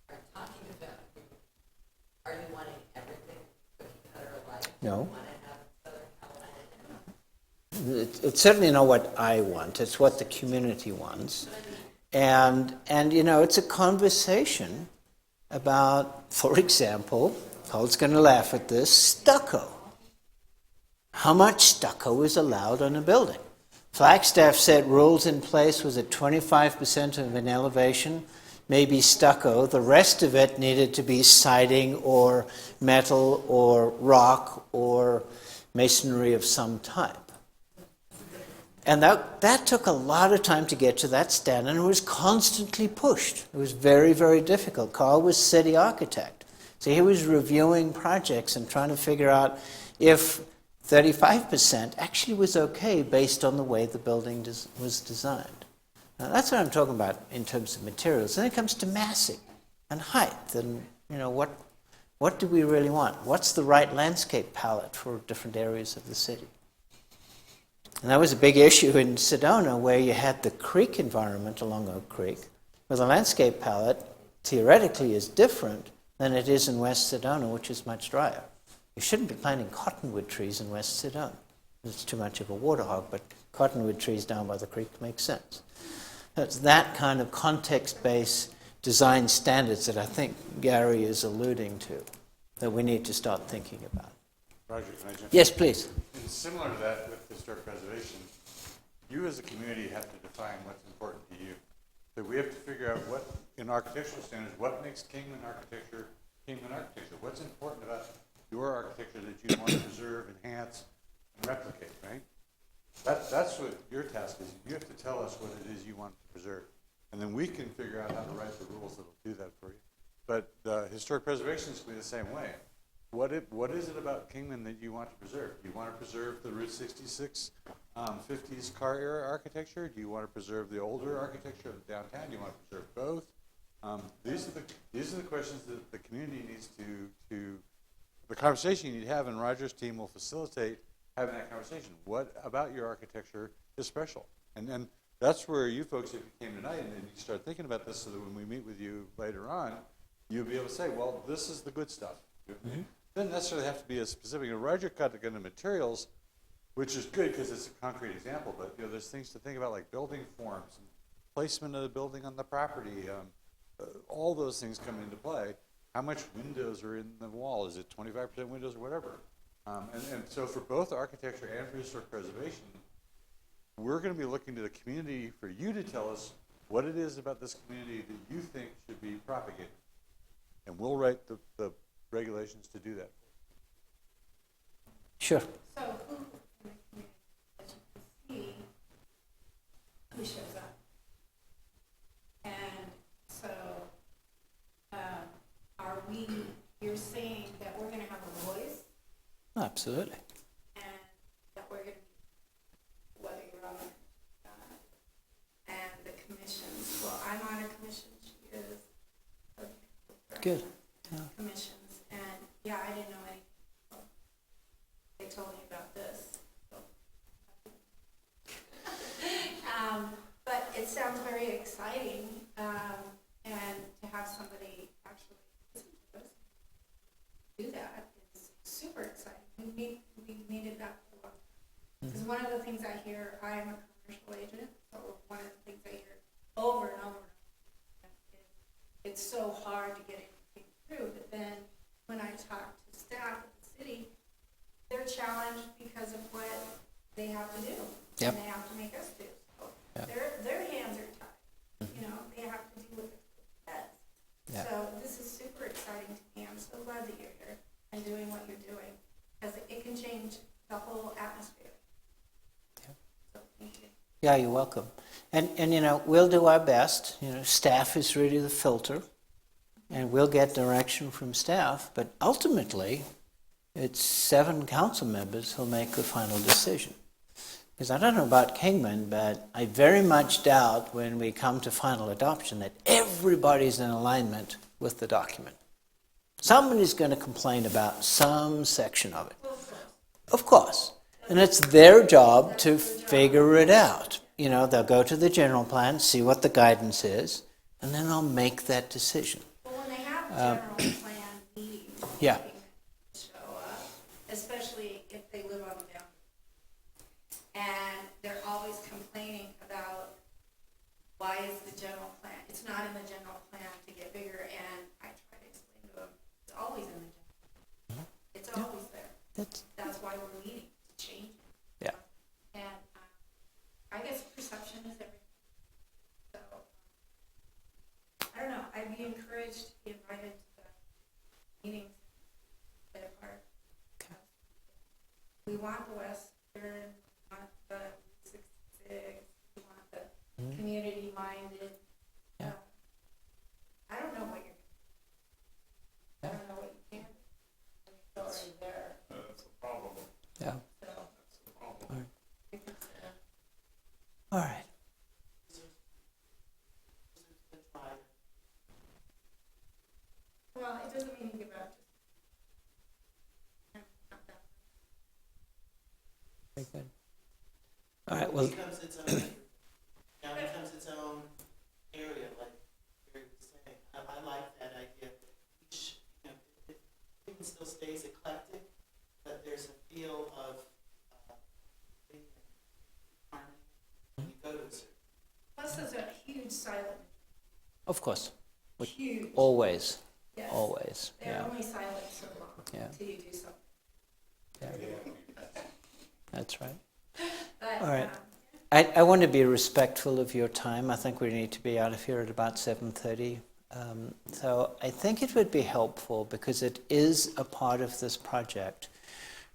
are you talking about, are you wanting everything cookie cutter alike? No. You want to have Southern California? It's certainly not what I want. It's what the community wants. And you know, it's a conversation about, for example, Paul's going to laugh at this, stucco. How much stucco is allowed on a building? Flagstaff set rules in place, was it 25% of an elevation, maybe stucco. The rest of it needed to be siding or metal or rock or masonry of some type. And that took a lot of time to get to that standard, and it was constantly pushed. It was very, very difficult. Carl was city architect. So he was reviewing projects and trying to figure out if 35% actually was okay based on the way the building was designed. Now, that's what I'm talking about in terms of materials. Then it comes to massing and height, and you know, what do we really want? What's the right landscape palette for different areas of the city? And that was a big issue in Sedona, where you had the creek environment along Oak Creek, where the landscape palette theoretically is different than it is in West Sedona, which is much drier. You shouldn't be planting cottonwood trees in West Sedona. It's too much of a water hog, but cottonwood trees down by the creek make sense. It's that kind of context-based design standards that I think Gary is alluding to, that we need to start thinking about. Roger, can I jump in? Yes, please. And similar to that with historic preservation, you as a community have to define what's important to you. So we have to figure out what, in architectural standards, what makes Kingman architecture. What's important about your architecture that you want to preserve, enhance, and replicate, right? That's what your task is. You have to tell us what it is you want to preserve. And then we can figure out how to write the rules that will do that for you. But historic preservation is going to be the same way. What is it about Kingman that you want to preserve? Do you want to preserve the Route 66 50s car era architecture? Do you want to preserve the older architecture of downtown? Do you want to preserve both? These are the questions that the community needs to the conversation you need to have, and Roger's team will facilitate having that conversation. What about your architecture is special? And that's where you folks, if you came tonight and you start thinking about this, so that when we meet with you later on, you'll be able to say, well, this is the good stuff. Mm-hmm. Doesn't necessarily have to be as specific. And Roger got to go into materials, which is good because it's a concrete example, but you know, there's things to think about like building forms and placement of the building on the property. All those things come into play. How much windows are in the wall? Is it 25% windows or whatever? And so for both architecture and for historic preservation, we're going to be looking to the community for you to tell us what it is about this community that you think should be propagated. And we'll write the regulations to do that. Sure. So who in the community, as you can see, who shows up? And so are we, you're saying that we're going to have a voice Absolutely. and that we're going to be, whether you're on and the commissions, well, I'm on a commission, she is. Good. Yeah. Commissions, and yeah, I didn't know anything. They told me about this. So. But it sounds very exciting, and to have somebody actually listen to us do that is super exciting. We needed that for a long time. Because one of the things I hear, I am a commercial agent, so one of the things I hear over and over is it's so hard to get anything through. But then when I talk to staff at the city, they're challenged because of what they have to do. Yep. And they have to make us do. So Yep. their hands are tied. You know, they have to deal with it. Yeah. So this is super exciting to me. I'm so glad that you're here and doing what you're doing, because it can change the whole atmosphere. Yep. So thank you. Yeah, you're welcome. And you know, we'll do our best. You know, staff is really the filter, and we'll get direction from staff, but ultimately, it's 7 council members who'll make the final decision. Because I don't know about Kingman, but I very much doubt when we come to final adoption that everybody's in alignment with the document. Somebody's going to complain about some section of it. Of course. And it's their job to figure it out. You know, they'll go to the general plan, see what the guidance is, and then they'll make that decision. But when they have a general plan meeting, Yeah. they can show up, especially if they live on the boundary. And they're always complaining about why is the general plan, it's not in the general plan to get bigger, and I try to explain to them, it's always in the general plan. It's always there. That's why we're meeting, to change it. Yeah. And I guess perception is everything. So, I don't know, I'd be encouraged to be invited to the meetings, play a part. We want the Western, we want the 66, we want the community-minded. Yeah. I don't know what you're, I don't know what you can do. It's already there, That's a problem. Yeah. so. That's the problem. All right. Well, it doesn't mean you give up. Very good. All right, well, It becomes its own, now it becomes its own area, like Barry was saying. I like that idea. Each, you know, it still stays eclectic, but there's a feel of harmony when you go to a certain. Plus, there's a huge silent, of course, huge. always, Yes. always, They're yeah, only silent so long Yeah. until you do something. yeah. That's right. But, All right. I want to be respectful of your time. I think we need to be out of here at about 7:30. So I think it would be helpful, because it is a part of this project,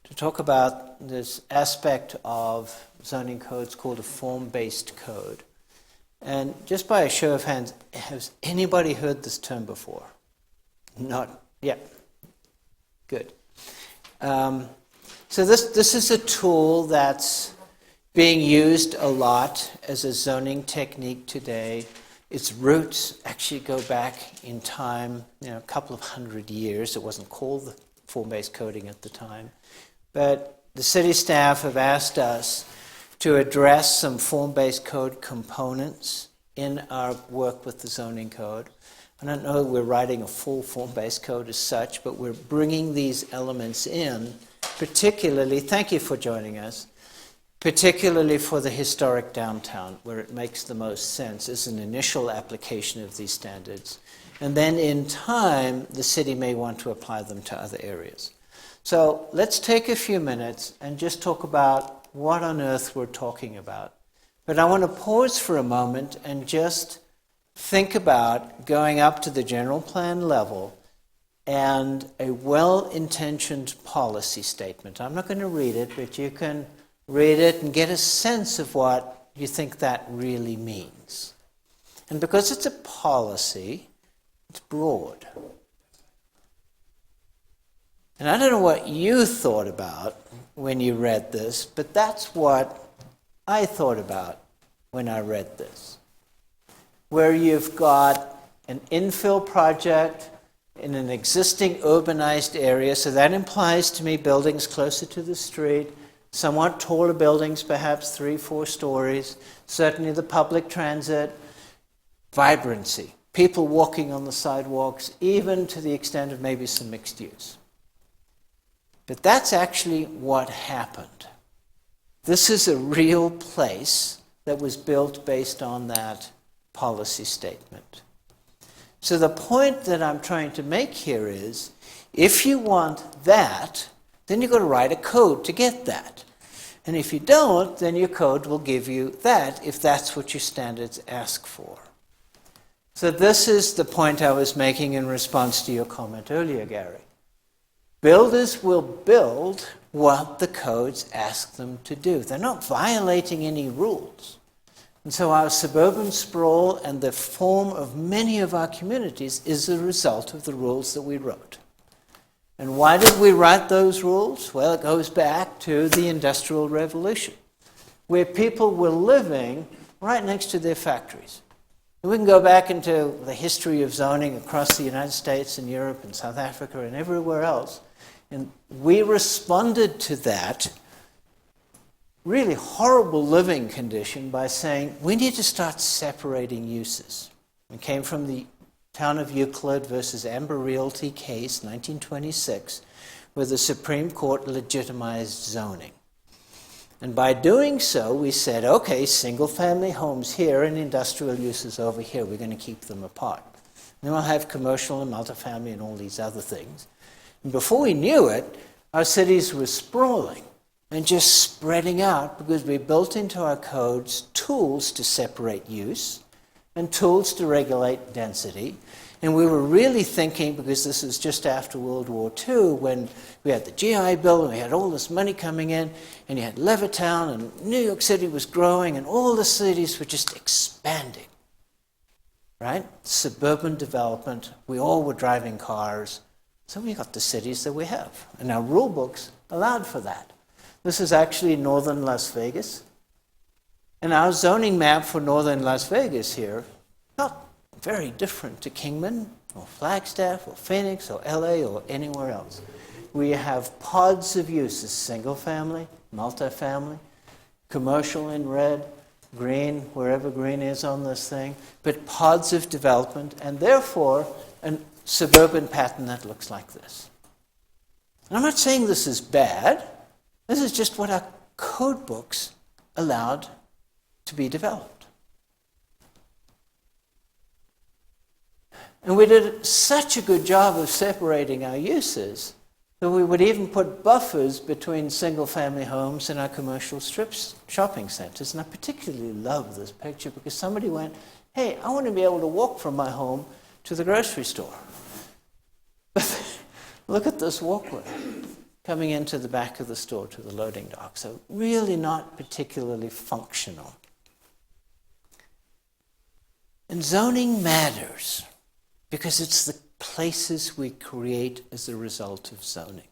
to talk about this aspect of zoning codes called a form-based code. And just by a show of hands, has anybody heard this term before? Not, yeah. Good. So this is a tool that's being used a lot as a zoning technique today. Its roots actually go back in time, a couple of 100 years. It wasn't called form-based coding at the time. But the city staff have asked us to address some form-based code components in our work with the zoning code. I don't know that we're writing a full form-based code as such, but we're bringing these elements in, particularly, thank you for joining us, particularly for the historic downtown, where it makes the most sense as an initial application of these standards. And then in time, the city may want to apply them to other areas. So let's take a few minutes and just talk about what on earth we're talking about. But I want to pause for a moment and just think about going up to the general plan level and a well-intentioned policy statement. I'm not going to read it, but you can read it and get a sense of what you think that really means. And because it's a policy, it's broad. And I don't know what you thought about when you read this, but that's what I thought about when I read this. Where you've got an infill project in an existing urbanized area, so that implies to me buildings closer to the street, somewhat taller buildings, perhaps 3-4 stories, certainly the public transit, vibrancy, people walking on the sidewalks, even to the extent of maybe some mixed use. But that's actually what happened. This is a real place that was built based on that policy statement. So the point that I'm trying to make here is, if you want that, then you've got to write a code to get that. And if you don't, then your code will give you that, if that's what your standards ask for. So this is the point I was making in response to your comment earlier, Gary. Builders will build what the codes ask them to do. They're not violating any rules. And so our suburban sprawl and the form of many of our communities is a result of the rules that we wrote. And why did we write those rules? Well, it goes back to the Industrial Revolution, where people were living right next to their factories. And we can go back into the history of zoning across the United States and Europe and South Africa and everywhere else. And we responded to that really horrible living condition by saying we need to start separating uses. It came from the Town of Euclid versus Amber Realty case, 1926, where the Supreme Court legitimized zoning. And by doing so, we said, okay, single-family homes here and industrial uses over here, we're going to keep them apart. And then we'll have commercial and multifamily and all these other things. And before we knew it, our cities were sprawling and just spreading out because we built into our codes tools to separate use and tools to regulate density. And we were really thinking, because this is just after World War II, when we had the GI Bill and we had all this money coming in, and you had Levittown and New York City was growing and all the cities were just expanding, right? Suburban development, we all were driving cars, so we got the cities that we have. And our rule books allowed for that. This is actually northern Las Vegas. And our zoning map for northern Las Vegas here, not very different to Kingman or Flagstaff or Phoenix or LA or anywhere else. We have pods of uses, single family, multifamily, commercial in red, green, wherever green is on this thing, but pods of development and therefore a suburban pattern that looks like this. And I'm not saying this is bad. This is just what our code books allowed to be developed. And we did such a good job of separating our uses that we would even put buffers between single-family homes and our commercial strips shopping centers. And I particularly love this picture because somebody went, hey, I want to be able to walk from my home to the grocery store. Look at this walkway coming into the back of the store to the loading dock. So really not particularly functional. And zoning matters because it's the places we create as a result of zoning.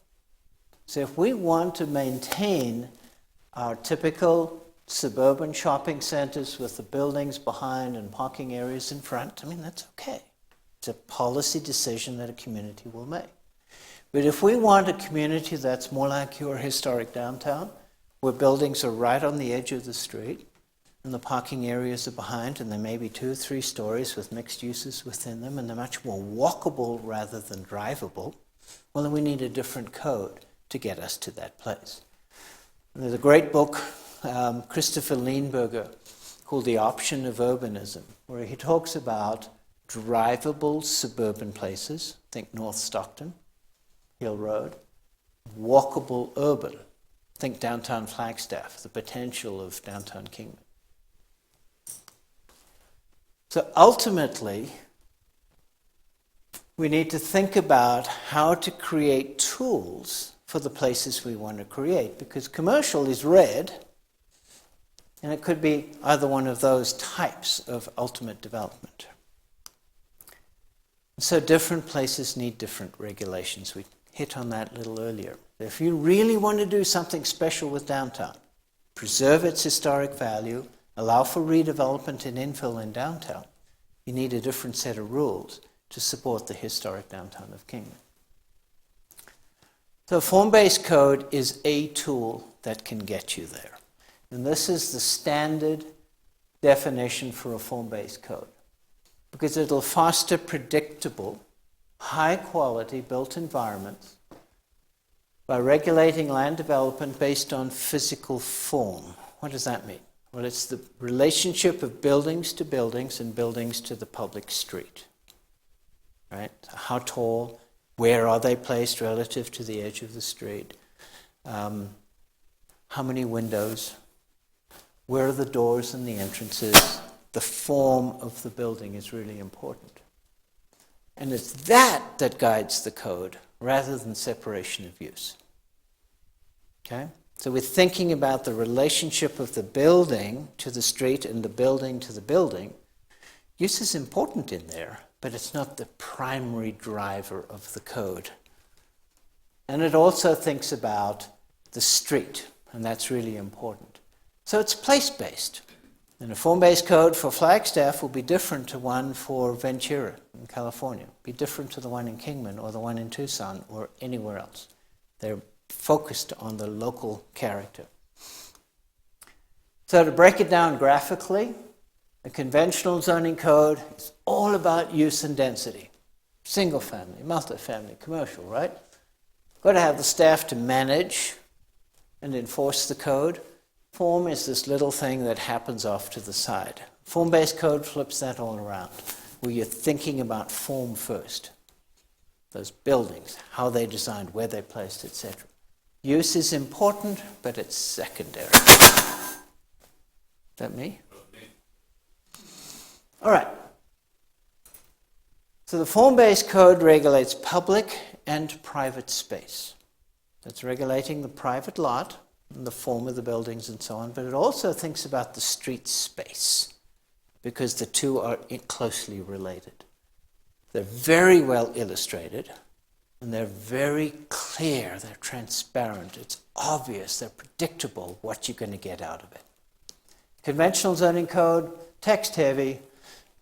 So if we want to maintain our typical suburban shopping centers with the buildings behind and parking areas in front, I mean, that's okay. It's a policy decision that a community will make. But if we want a community that's more like your historic downtown, where buildings are right on the edge of the street, and the parking areas are behind, and there may be 2 or 3 stories with mixed uses within them, and they're much more walkable rather than drivable, well, then we need a different code to get us to that place. And there's a great book, Christopher Leinberger, called The Option of Urbanism, where he talks about drivable suburban places, think North Stockton, Hill Road, walkable urban, think downtown Flagstaff, the potential of downtown Kingman. So ultimately, we need to think about how to create tools for the places we want to create, because commercial is red, and it could be either one of those types of ultimate development. So different places need different regulations. We hit on that a little earlier. If you really want to do something special with downtown, preserve its historic value, allow for redevelopment and infill in downtown, you need a different set of rules to support the historic downtown of Kingman. So form-based code is a tool that can get you there. And this is the standard definition for a form-based code, because it'll foster predictable, high-quality built environments by regulating land development based on physical form. What does that mean? Well, it's the relationship of buildings to buildings and buildings to the public street. Right? How tall? Where are they placed relative to the edge of the street? How many windows? Where are the doors and the entrances? The form of the building is really important. And it's that that guides the code rather than separation of use. Okay? So we're thinking about the relationship of the building to the street and the building to the building. Use is important in there, but it's not the primary driver of the code. And it also thinks about the street, and that's really important. So it's place-based. And a form-based code for Flagstaff will be different to one for Ventura in California, be different to the one in Kingman or the one in Tucson or anywhere else. They're focused on the local character. So to break it down graphically, a conventional zoning code is all about use and density. Single family, multifamily, commercial, right? Got to have the staff to manage and enforce the code. Form is this little thing that happens off to the side. Form-based code flips that all around, where you're thinking about form first. Those buildings, how they designed, where they placed, etc. Use is important, but it's secondary. Is that me? All right. So the form-based code regulates public and private space. That's regulating the private lot, and the form of the buildings and so on, but it also thinks about the street space, because the two are closely related. They're very well illustrated, and they're very clear, they're transparent, it's obvious, they're predictable what you're going to get out of it. Conventional zoning code, text heavy,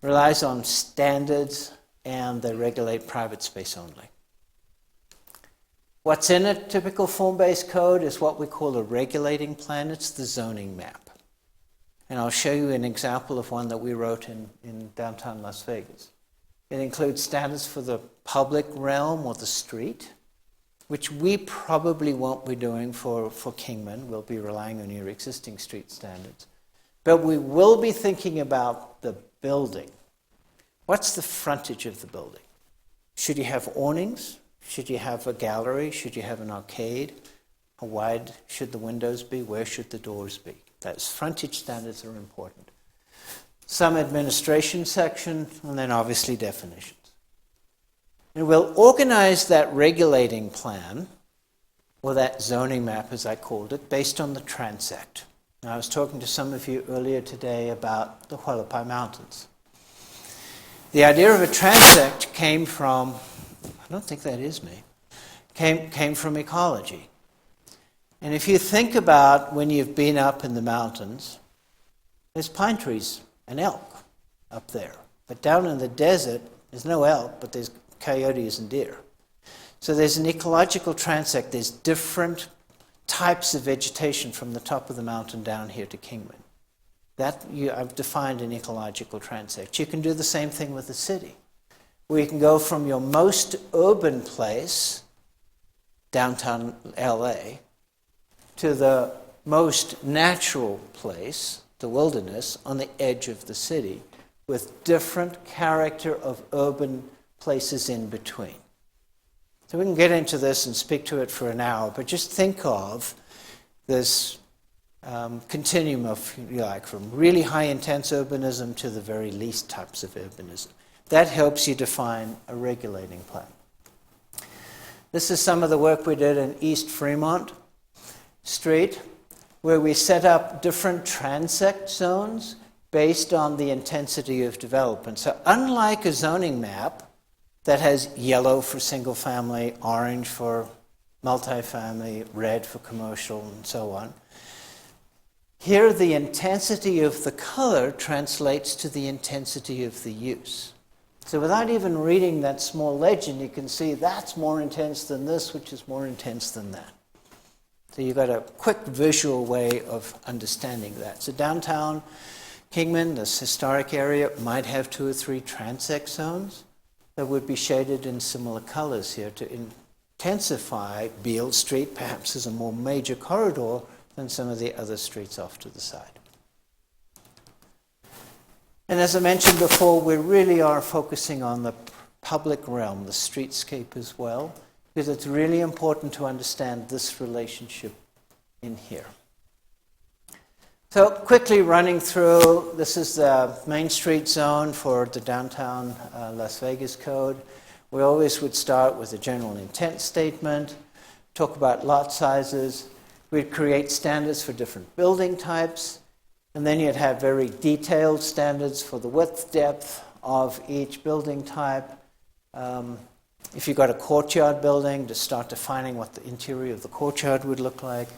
relies on standards, and they regulate private space only. What's in a typical form-based code is what we call a regulating plan. It's the zoning map. And I'll show you an example of one that we wrote in downtown Las Vegas. It includes standards for the public realm or the street, which we probably won't be doing for Kingman. We'll be relying on your existing street standards. But we will be thinking about the building. What's the frontage of the building? Should you have awnings? Should you have a gallery? Should you have an arcade? How wide should the windows be? Where should the doors be? Those frontage standards are important. Some administration section, and then obviously definitions. And we'll organize that regulating plan, or that zoning map as I called it, based on the transect. Now, I was talking to some of you earlier today about the Hualapai Mountains. The idea of a transect came from, I don't think that is me, came from ecology. And if you think about when you've been up in the mountains, there's pine trees and elk up there. But down in the desert, there's no elk, but there's coyotes and deer. So there's an ecological transect. There's different types of vegetation from the top of the mountain down here to Kingman. I've defined an ecological transect. You can do the same thing with the city, where you can go from your most urban place, downtown LA, to the most natural place, the wilderness, on the edge of the city, with different character of urban places in between. So we can get into this and speak to it for an hour, but just think of this continuum of, from really high intense urbanism to the very least types of urbanism. That helps you define a regulating plan. This is some of the work we did in East Fremont Street, where we set up different transect zones based on the intensity of development. So unlike a zoning map that has yellow for single family, orange for multifamily, red for commercial, and so on, here the intensity of the color translates to the intensity of the use. So without even reading that small legend, you can see that's more intense than this, which is more intense than that. So you've got a quick visual way of understanding that. So downtown Kingman, this historic area, might have 2 or 3 transect zones that would be shaded in similar colors here to intensify Beale Street, perhaps as a more major corridor than some of the other streets off to the side. And as I mentioned before, we really are focusing on the public realm, the streetscape as well, because it's really important to understand this relationship in here. So quickly running through, this is the Main Street zone for the downtown Las Vegas code. We always would start with a general intent statement, talk about lot sizes, We'd create standards for different building types, and then you'd have very detailed standards for the width, depth of each building type. If you've got a courtyard building, to start defining what the interior of the courtyard would look like.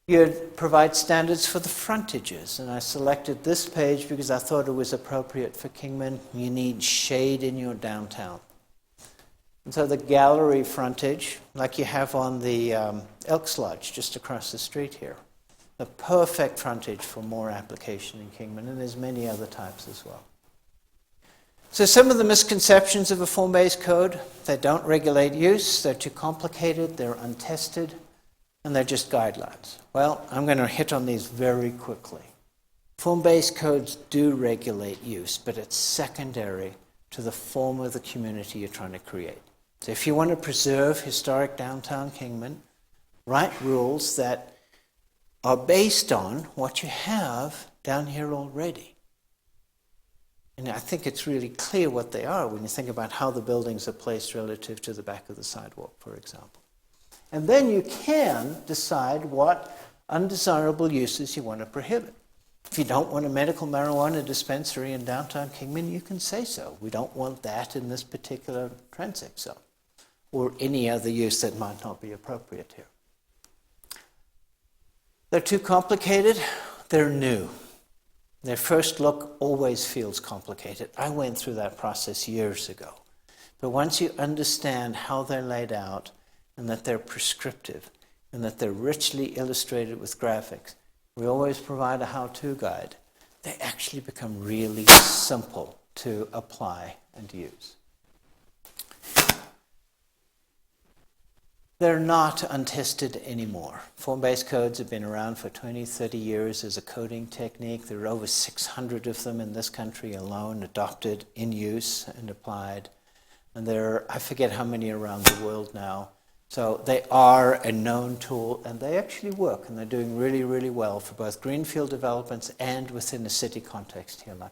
You'd provide standards for the frontages, and I selected this page because I thought it was appropriate for Kingman. You need shade in your downtown. And so the gallery frontage, like you have on the Elks Lodge just across the street here, the perfect frontage for more application in Kingman, and there's many other types as well. So some of the misconceptions of a form-based code: they don't regulate use, they're too complicated, they're untested, and they're just guidelines. Well, I'm going to hit on these very quickly. Form-based codes do regulate use, but it's secondary to the form of the community you're trying to create. So if you want to preserve historic downtown Kingman, write rules that are based on what you have down here already. And I think it's really clear what they are when you think about how the buildings are placed relative to the back of the sidewalk, for example. And then you can decide what undesirable uses you want to prohibit. If you don't want a medical marijuana dispensary in downtown Kingman, you can say so. We don't want that in this particular transit zone, or any other use that might not be appropriate here. They're too complicated. They're new. Their first look always feels complicated. I went through that process years ago. But once you understand how they're laid out, and that they're prescriptive, and that they're richly illustrated with graphics, we always provide a how-to guide. They actually become really simple to apply and use. They're not untested anymore. Form-based codes have been around for 20, 30 years as a coding technique. There are over 600 of them in this country alone, adopted, in use, and applied. And there are, I forget how many around the world now. So they are a known tool, and they actually work, and they're doing really, really well for both greenfield developments and within the city context here like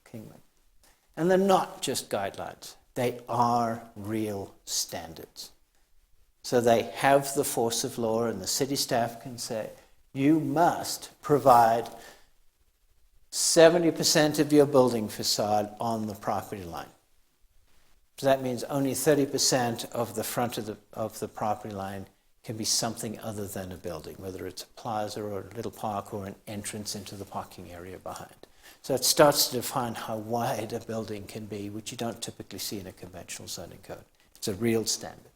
Kingman. And they're not just guidelines. They are real standards. So they have the force of law, and the city staff can say, you must provide 70% of your building facade on the property line. So that means only 30% of the front of the property line can be something other than a building, whether it's a plaza or a little park or an entrance into the parking area behind. So it starts to define how wide a building can be, which you don't typically see in a conventional zoning code. It's a real standard.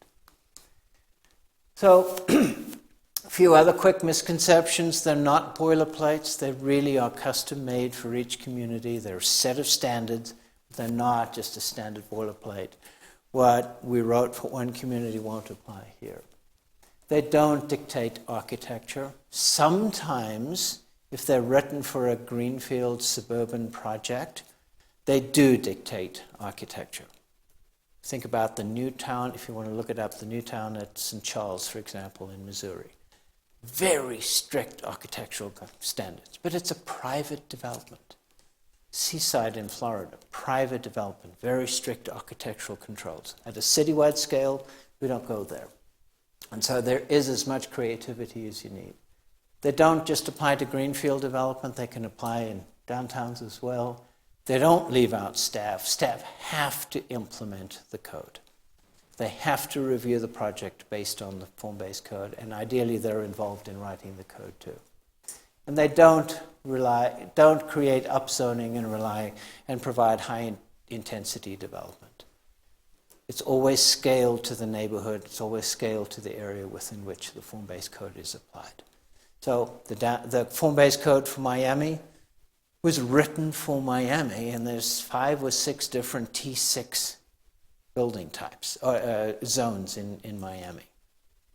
So a few other quick misconceptions. They're not boilerplates. They really are custom made for each community. They're a set of standards. They're not just a standard boilerplate. What we wrote for one community won't apply here. They don't dictate architecture. Sometimes, if they're written for a greenfield suburban project, they do dictate architecture. Think about the new town, if you want to look it up, the new town at St. Charles, for example, in Missouri. Very strict architectural standards, but it's a private development. Seaside in Florida, private development, very strict architectural controls. At a citywide scale, we don't go there. And so there is as much creativity as you need. They don't just apply to greenfield development, they can apply in downtowns as well. They don't leave out staff. Staff have to implement the code. They have to review the project based on the form-based code, and ideally they're involved in writing the code too. And they don't create upzoning and rely and provide high-intensity development. It's always scaled to the neighborhood. It's always scaled to the area within which the form-based code is applied. So the form-based code for Miami was written for Miami, and there's 5 or 6 different T6 building types, or zones in Miami.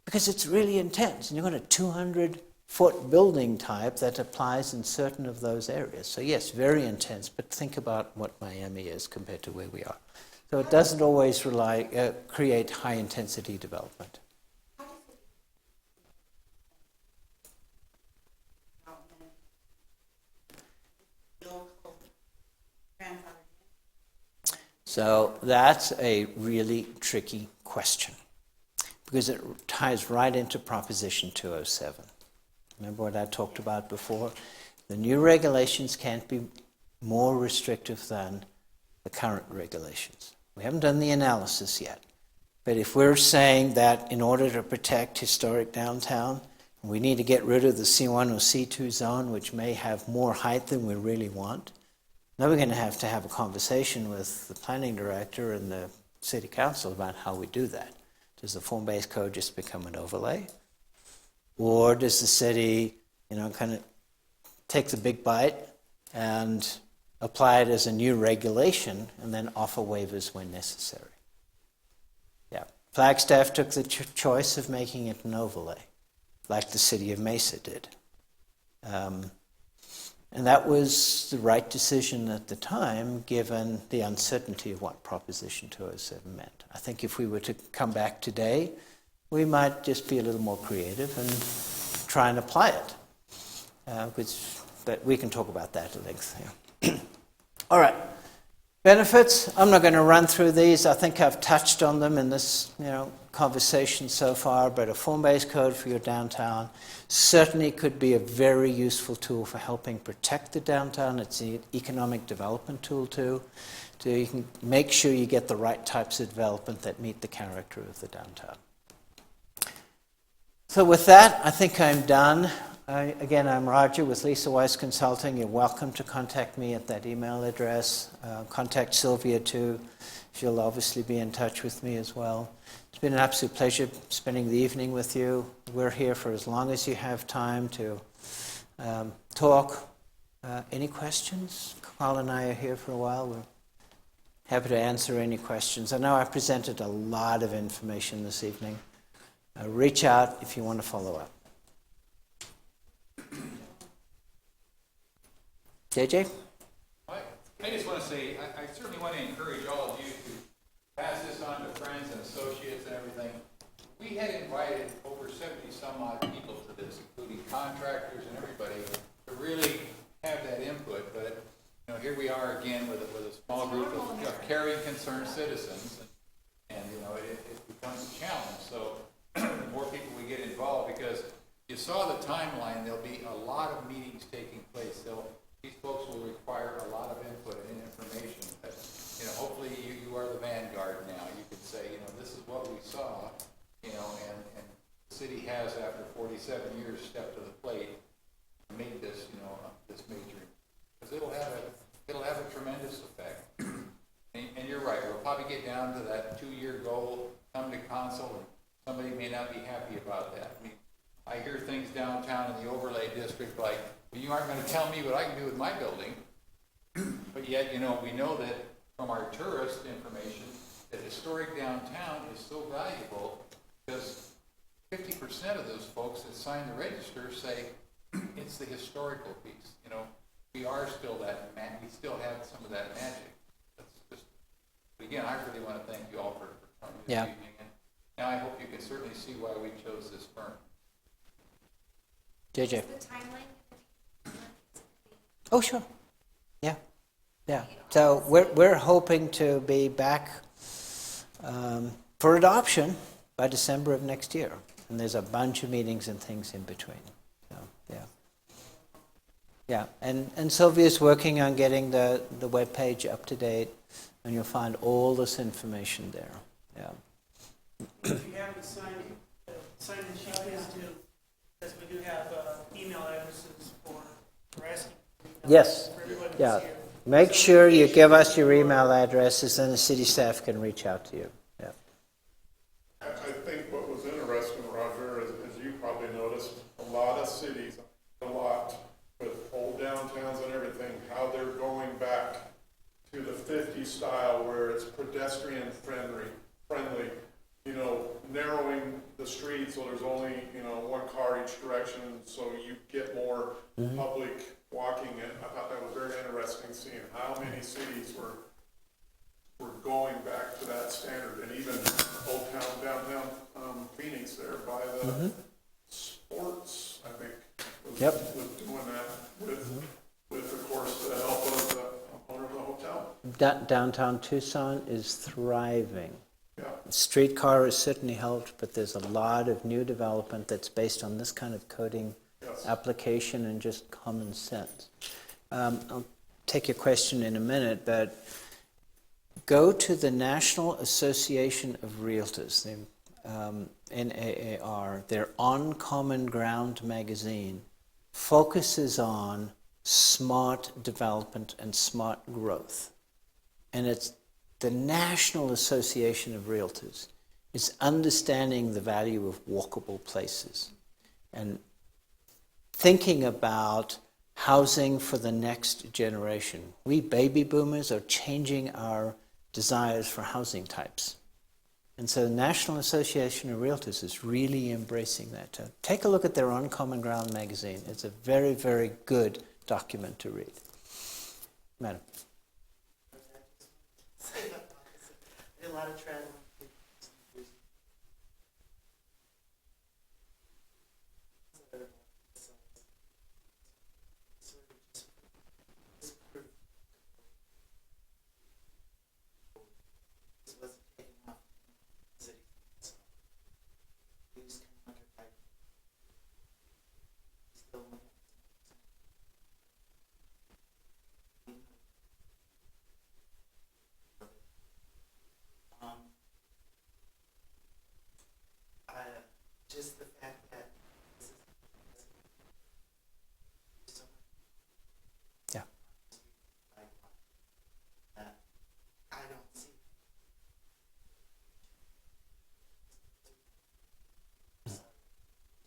Because it's really intense, and you've got a 200-foot building type that applies in certain of those areas. So yes, very intense, but think about what Miami is compared to where we are. So it doesn't always create high-intensity development. So that's a really tricky question because it ties right into Proposition 207. Remember what I talked about before? The new regulations can't be more restrictive than the current regulations. We haven't done the analysis yet. But if we're saying that in order to protect historic downtown, we need to get rid of the C1 or C2 zone, which may have more height than we really want, now we're going to have a conversation with the planning director and the city council about how we do that. Does the form-based code just become an overlay? Or does the city, kind of take the big bite and apply it as a new regulation and then offer waivers when necessary? Yeah. Flagstaff took the choice of making it an overlay, like the city of Mesa did. And that was the right decision at the time, given the uncertainty of what Proposition 207 meant. I think if we were to come back today, we might just be a little more creative and try and apply it. But we can talk about that at length. Yeah. All right. Benefits. I'm not going to run through these. I think I've touched on them in this conversation so far, but a form-based code for your downtown certainly could be a very useful tool for helping protect the downtown. It's an economic development tool too. So you can make sure you get the right types of development that meet the character of the downtown. So with that, I think I'm done. Again, I'm Roger with Lisa Weiss Consulting. You're welcome to contact me at that email address. Contact Sylvia too. She'll obviously be in touch with me as well. It's been an absolute pleasure spending the evening with you. We're here for as long as you have time to talk. Any questions? Carl and I are here for a while. We're happy to answer any questions. I know I presented a lot of information this evening. Reach out if you want to follow up. JJ? I just want to say, I certainly want to encourage all of you to pass this on to friends and associates and everything. We had invited over 70 some odd people to this, including contractors and everybody, to really have that input. But here we are again with a small group of caring, concerned citizens, and it becomes a challenge. So the more people we get involved, because you saw the timeline, there'll be a lot of meetings taking place. These folks will require a lot of input and information. But, hopefully you are the vanguard now. You can say, this is what we saw, and the city has, after 47 years, stepped to the plate and made this, this major, because it'll have a tremendous effect. And you're right. We'll probably get down to that 2-year goal, come to council, and somebody may not be happy about that. I mean, I hear things downtown in the overlay district like, well, you aren't going to tell me what I can do with my building. But yet, we know that from our tourist information that historic downtown is so valuable because 50% of those folks that sign the register say it's the historical piece. We are still we still have some of that magic. But again, I really want to thank you all for coming this evening. And now I hope you can certainly see why we chose this firm. JJ? The timeline? Oh, sure. Yeah. So we're hoping to be back for adoption by December of next year. And there's a bunch of meetings and things in between. So, yeah. And Sylvia's working on getting the webpage up to date, and you'll find all this information there. Yeah. If you haven't signed in, please do, because we do have email addresses for asking. Yes. For everybody Yeah. that's here. Make sure you give us your email addresses, and the city staff can reach out to you. Yeah. I think what was interesting, Roger, as you probably noticed, a lot of cities, with old downtowns and everything, how they're going back to the 50s style where it's pedestrian friendly, narrowing the street so there's only, one car each direction, so you get more public walking. And I thought that was very interesting, seeing how many cities were going back to that standard. And even Old Town, downtown Phoenix there by the sports, I think, was doing that with of course, the help of the owner of the hotel. Downtown Tucson is thriving. Yeah. streetcar has certainly helped, but there's a lot of new development that's based on this kind of coding application and just common sense. I'll take your question in a minute, but go to the National Association of Realtors, the NAAR. Their On Common Ground magazine focuses on smart development and smart growth. And it's the National Association of Realtors is understanding the value of walkable places and thinking about housing for the next generation. We baby boomers are changing our desires for housing types. And so the National Association of Realtors is really embracing that. Take a look at their On Common Ground magazine. It's a very, very good document to read. Madam. A lot of traveling. Just the fact that this is so much. Yeah. That I don't see.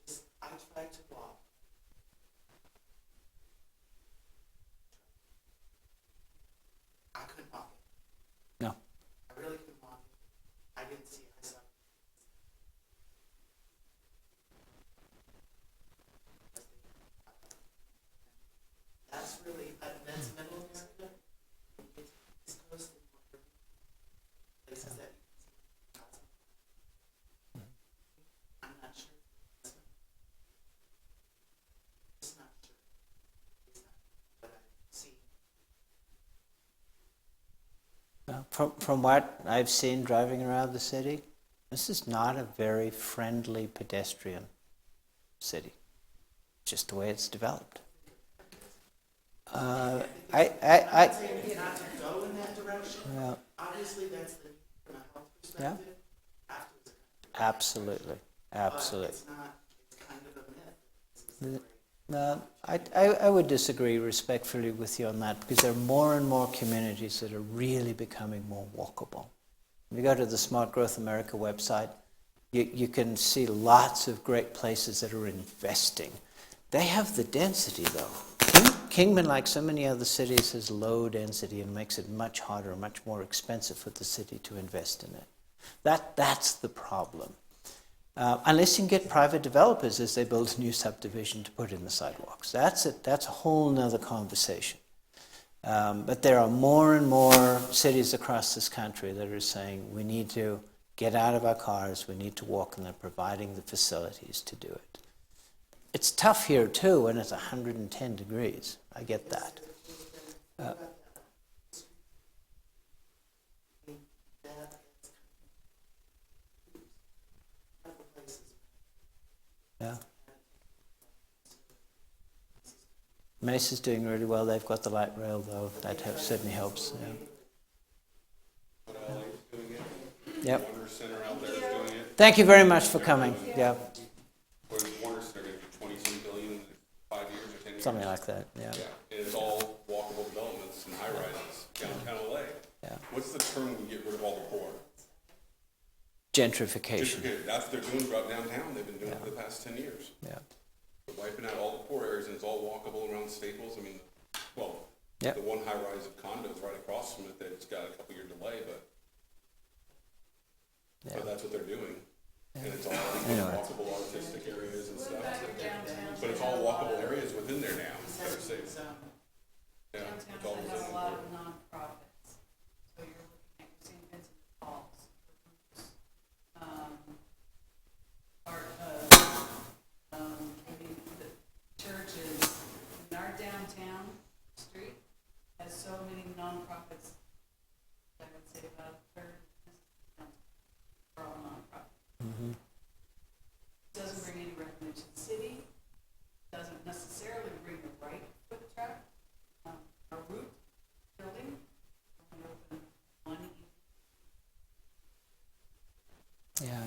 Just, I try to walk. I couldn't walk it. No. I really couldn't walk it. I didn't see it. I saw it. That's really, that's middle America. It's close to more places that you can see. I'm not sure. Just not sure. It's not what I see. From what I've seen driving around the city, this is not a very friendly pedestrian city. Just the way it's developed. I'm not saying not to go in that direction. Yeah, Obviously, that's the, from a health perspective, after it's a absolutely, absolutely. But it's not, it's kind of a myth. No, I would disagree respectfully with you on that because there are more and more communities that are really becoming more walkable. If you go to the Smart Growth America website, you can see lots of great places that are investing. They have the density though. Kingman, like so many other cities, has low density and makes it much harder, much more expensive for the city to invest in it. That's the problem. Unless you can get private developers as they build a new subdivision to put in the sidewalks. That's a whole nother conversation. But there are more and more cities across this country that are saying we need to get out of our cars, we need to walk, and they're providing the facilities to do it. It's tough here too when it's 110 degrees. I get that. Yeah. Mesa's doing really well. They've got the light rail though. That certainly helps. Yeah. What LA is doing it. Yep. Warner Center out there is doing it. Thank you very much for coming. Yeah. Whereas Warner Center going to do 20-some billion in 5 years or 10 years. Something like that. Yeah. Yeah, and it's all walkable developments and high rises downtown LA. Yeah. What's the term when we get rid of all the poor? Gentrification. That's what they're doing throughout downtown. They've been doing it for the past 10 years. Yeah. They're wiping out all the poor areas, and it's all walkable around Staples. I mean, well, Yep. the one high rise of condos right across from it that's got a couple year delay, Yeah. but that's what they're doing. And it's all Anyway. walkable artistic areas and stuff. But it's all walkable areas within there now that are safe. Yeah, it's all Downtown within has a the lot core. of nonprofits, so you're looking at St. Vincent Falls, part of, I mean, the churches, in our downtown street has so many nonprofits, I would say about a third, are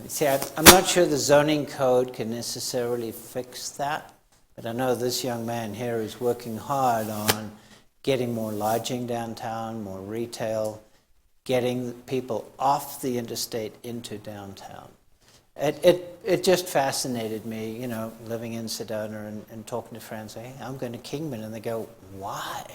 See, I'm not sure the zoning code can necessarily fix that, but I know this young man here is working hard on getting more lodging downtown, more retail, getting people off the interstate into downtown. It just fascinated me, you know, living in Sedona and talking to friends, hey, I'm going to Kingman, and they go, why?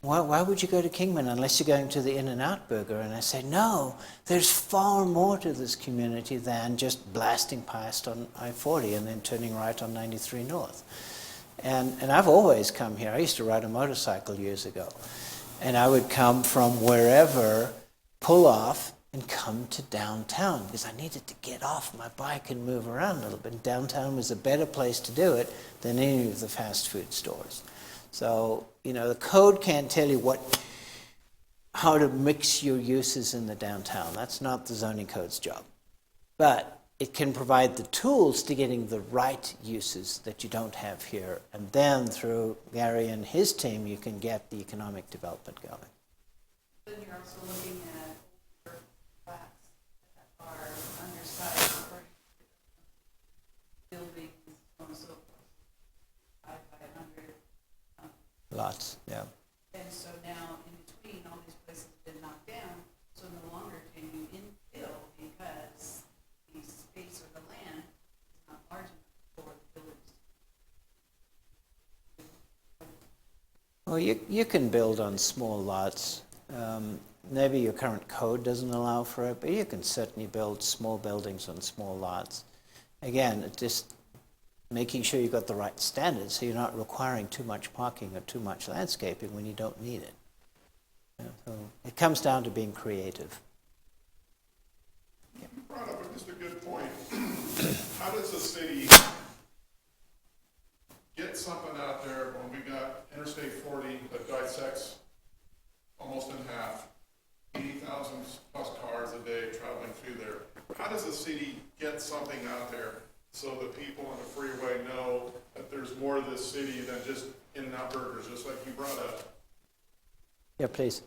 Why would you go to Kingman unless you're going to the In-N-Out Burger? And I say, no, there's far more to this community than just blasting past on I-40 and then turning right on 93 North. And I've always come here. I used to ride a motorcycle years ago. And I would come from wherever, pull off, and come to downtown because I needed to get off my bike and move around a little bit. Downtown was a better place to do it than any of the fast food stores. So, you know, the code can't tell you how to mix your uses in the downtown. That's not the zoning code's job. But it can provide the tools to getting the right uses that you don't have here. And then through Gary and his team, you can get the economic development going. Then you're also looking at older flats that are undersized for buildings, so on and so forth. 5 by 100. Lots, yeah. And so now, in between, all these places have been knocked down, so no longer can you infill because the space or the land is not large enough for the buildings. Well, you can build on small lots. Maybe your current code doesn't allow for it, but you can certainly build small buildings on small lots. Again, it's just making sure you've got the right standards so you're not requiring too much parking or too much landscaping when you don't need it. So it comes down to being creative. You brought up just a good point. How does the city get something out there when we got Interstate 40 that dissects almost in half, 80,000 plus cars a day traveling through there? How does the city get something out there so that people on the freeway know that there's more to this city than just In-N-Out Burgers, just like you brought up? Yeah, please.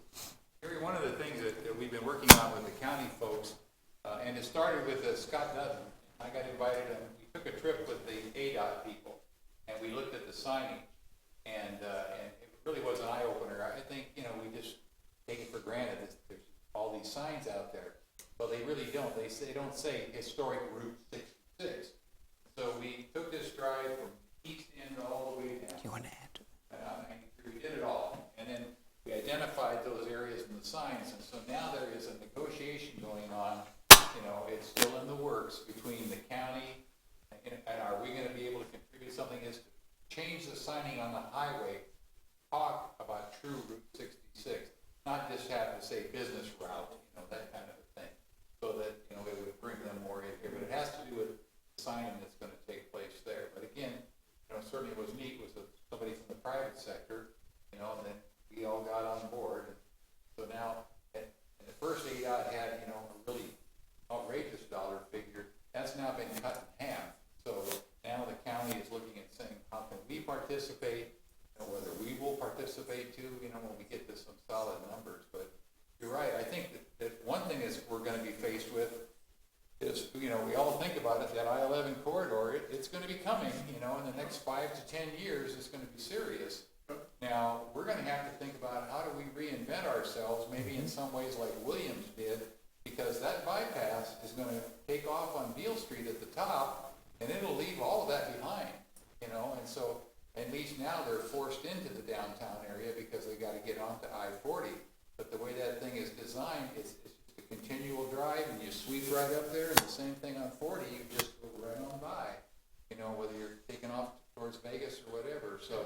Gary, one of the things that we've been working on with the county folks, and it started with Scott Dutton. I got invited, and we took a trip with the ADOT people, and we looked at the signage, and it really was an eye-opener. I think, you know, we just take it for granted that there's all these signs out there. Well, they really don't. They don't say historic Route 66. So we took this drive from east end all the way down. You want to add to We did it all, and then we identified those areas in the signs, and so now there is a negotiation going on. You know, it's still in the works between the county, and are we going to be able to contribute something is to change the signing on the highway, talk about true Route 66, not just have to say business route, you know, that kind of a thing, so that, you know, it would bring them more in here, but it has to do with signing that's going to take place there. But again, you know, certainly what was neat was that somebody from the private sector, you know, and then we all got on board. So now, and the first ADOT had, you know, a really outrageous dollar figure. That's now been cut in half. So now the county is looking at saying, how can we participate, and whether we will participate too, you know, when we get to some solid numbers. But you're right. I think that one thing is we're going to be faced with is, you know, we all think about it, that I-11 corridor, it's going to be coming, you know, in the next 5 to 10 years, it's going to be serious. Now, we're going to have to think about how do we reinvent ourselves, maybe in some ways like Williams did, because that bypass is going to take off on Beale Street at the top, and it'll leave all of that behind, you know, and so at least now they're forced into the downtown area because they got to get onto I-40, but the way that thing is designed, it's a continual drive, and you sweep right up there, and the same thing on 40, you just go right on by, you know, whether you're taking off towards Vegas or whatever. So,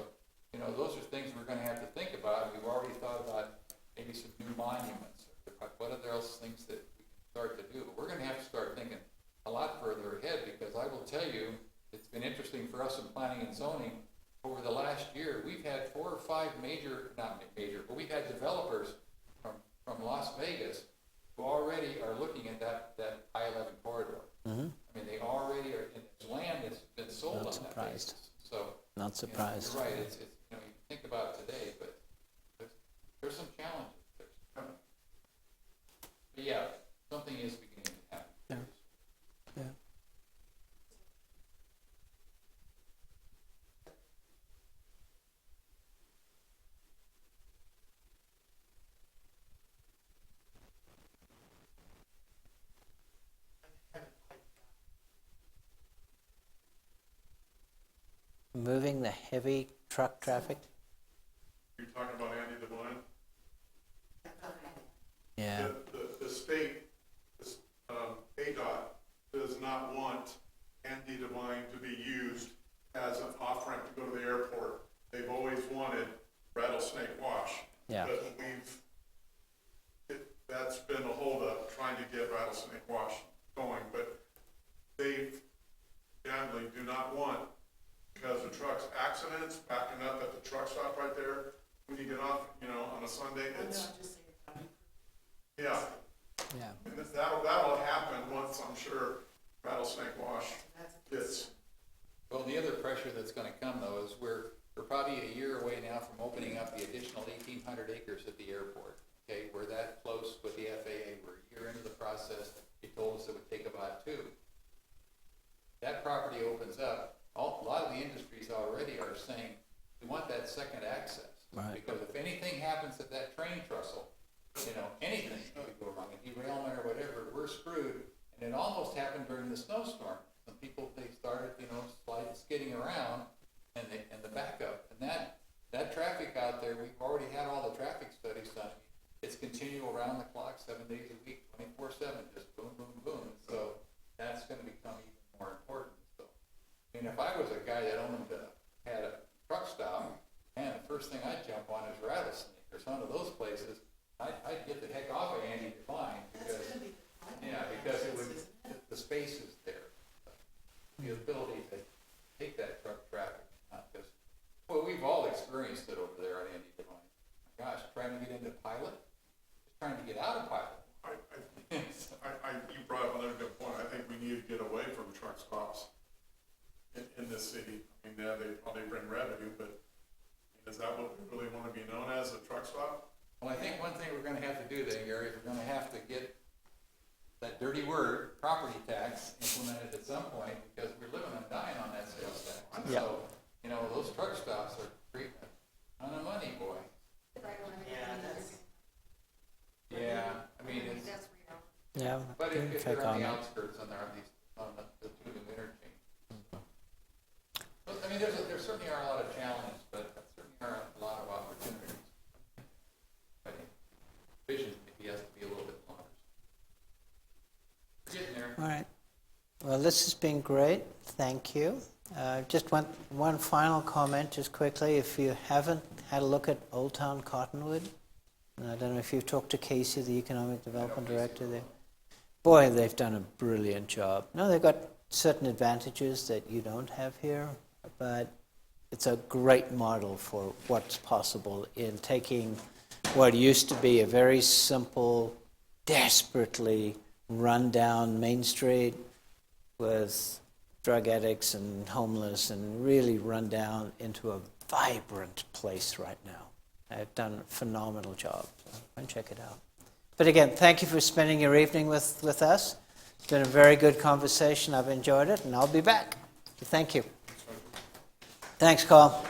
you know, those are things we're going to have to think about. We've already thought about maybe some new monuments. What are else things that we can start to do? But we're going to have to start thinking a lot further ahead, because I will tell you, it's been interesting for us in planning and zoning. Over the last year, we've had 4 or 5 not major, but we've had developers from Las Vegas who already are looking at that I-11 corridor. Mm-hmm. I mean, they already are in this land that's been sold Not on that surprised. basis. So, Not surprised. you know, you're right. It's you know, you think about today, but there's some challenges. But yeah, something is beginning to happen. Yeah. removing the heavy truck traffic? You're talking about Andy Devine? Yeah. The state, ADOT does not want Andy Devine to be used as an off-ramp to go to the airport. They've always wanted Rattlesnake Wash. Yeah. But that's been a holdup, trying to get Rattlesnake Wash going, but they generally do not want, because of trucks, accidents, backing up at the truck stop right there, when you get off, on a Sunday, it's, yeah. Yeah. And that'll happen once, I'm sure, Rattlesnake Wash gets. Well, the other pressure that's gonna come though is we're probably a year away now from opening up the additional 1,800 acres at the airport. Okay, we're that close with the FAA, we're a year into the process, they told us it would take about 2. That property opens up, a lot of the industries already are saying, we want that second access. Right. Because if anything happens at that train trestle, anything could go wrong, a derailment or whatever, we're screwed. And it almost happened during the snowstorm. Some people, they started, skidding around and the backup. And that traffic out there, we've already had all the traffic studies done. It's continual around the clock, 7 days a week, 24/7, just boom, boom, boom. So that's gonna become even more important. So, if I was a guy that had a truck stop, man, the first thing I'd jump on is Rattlesnake or some of those places. I'd get the heck off of Andy Devine because it would, the space is there. The ability to take that truck traffic, not just, well, we've all experienced it over there on Andy Devine. My gosh, trying to get into Pilot, just trying to get out of Pilot. You brought up another good point. I think we need to get away from truck stops in this city. I mean, they probably bring revenue, but is that what we really want to be known as, a truck stop? Well, I think one thing we're gonna have to do then, Gary, is we're gonna have to get that dirty word, property tax, implemented at some point, because we're living and dying on that sales tax. And Yeah. so, those truck stops are creeping a ton of money, boy. Yeah, I mean, it's, Yeah. but if take they're on on the it. outskirts on the two new interchange. But, there certainly are a lot of challenges, but there certainly are a lot of opportunities. But vision maybe has to be a little bit longer. We're getting there. All right. Well, this has been great. Thank you. Just one final comment, just quickly. If you haven't had a look at Old Town Cottonwood, and I don't know if you've talked to Casey, the Economic Development Director there. Boy, they've done a brilliant job. No, they've got certain advantages that you don't have here, but it's a great model for what's possible in taking what used to be a very simple, desperately run-down Main Street with drug addicts and homeless and really run down into a vibrant place right now. They've done a phenomenal job. So go and check it out. But again, thank you for spending your evening with us. It's been a very good conversation. I've enjoyed it, and I'll be back. Thank you. Thanks, Carl.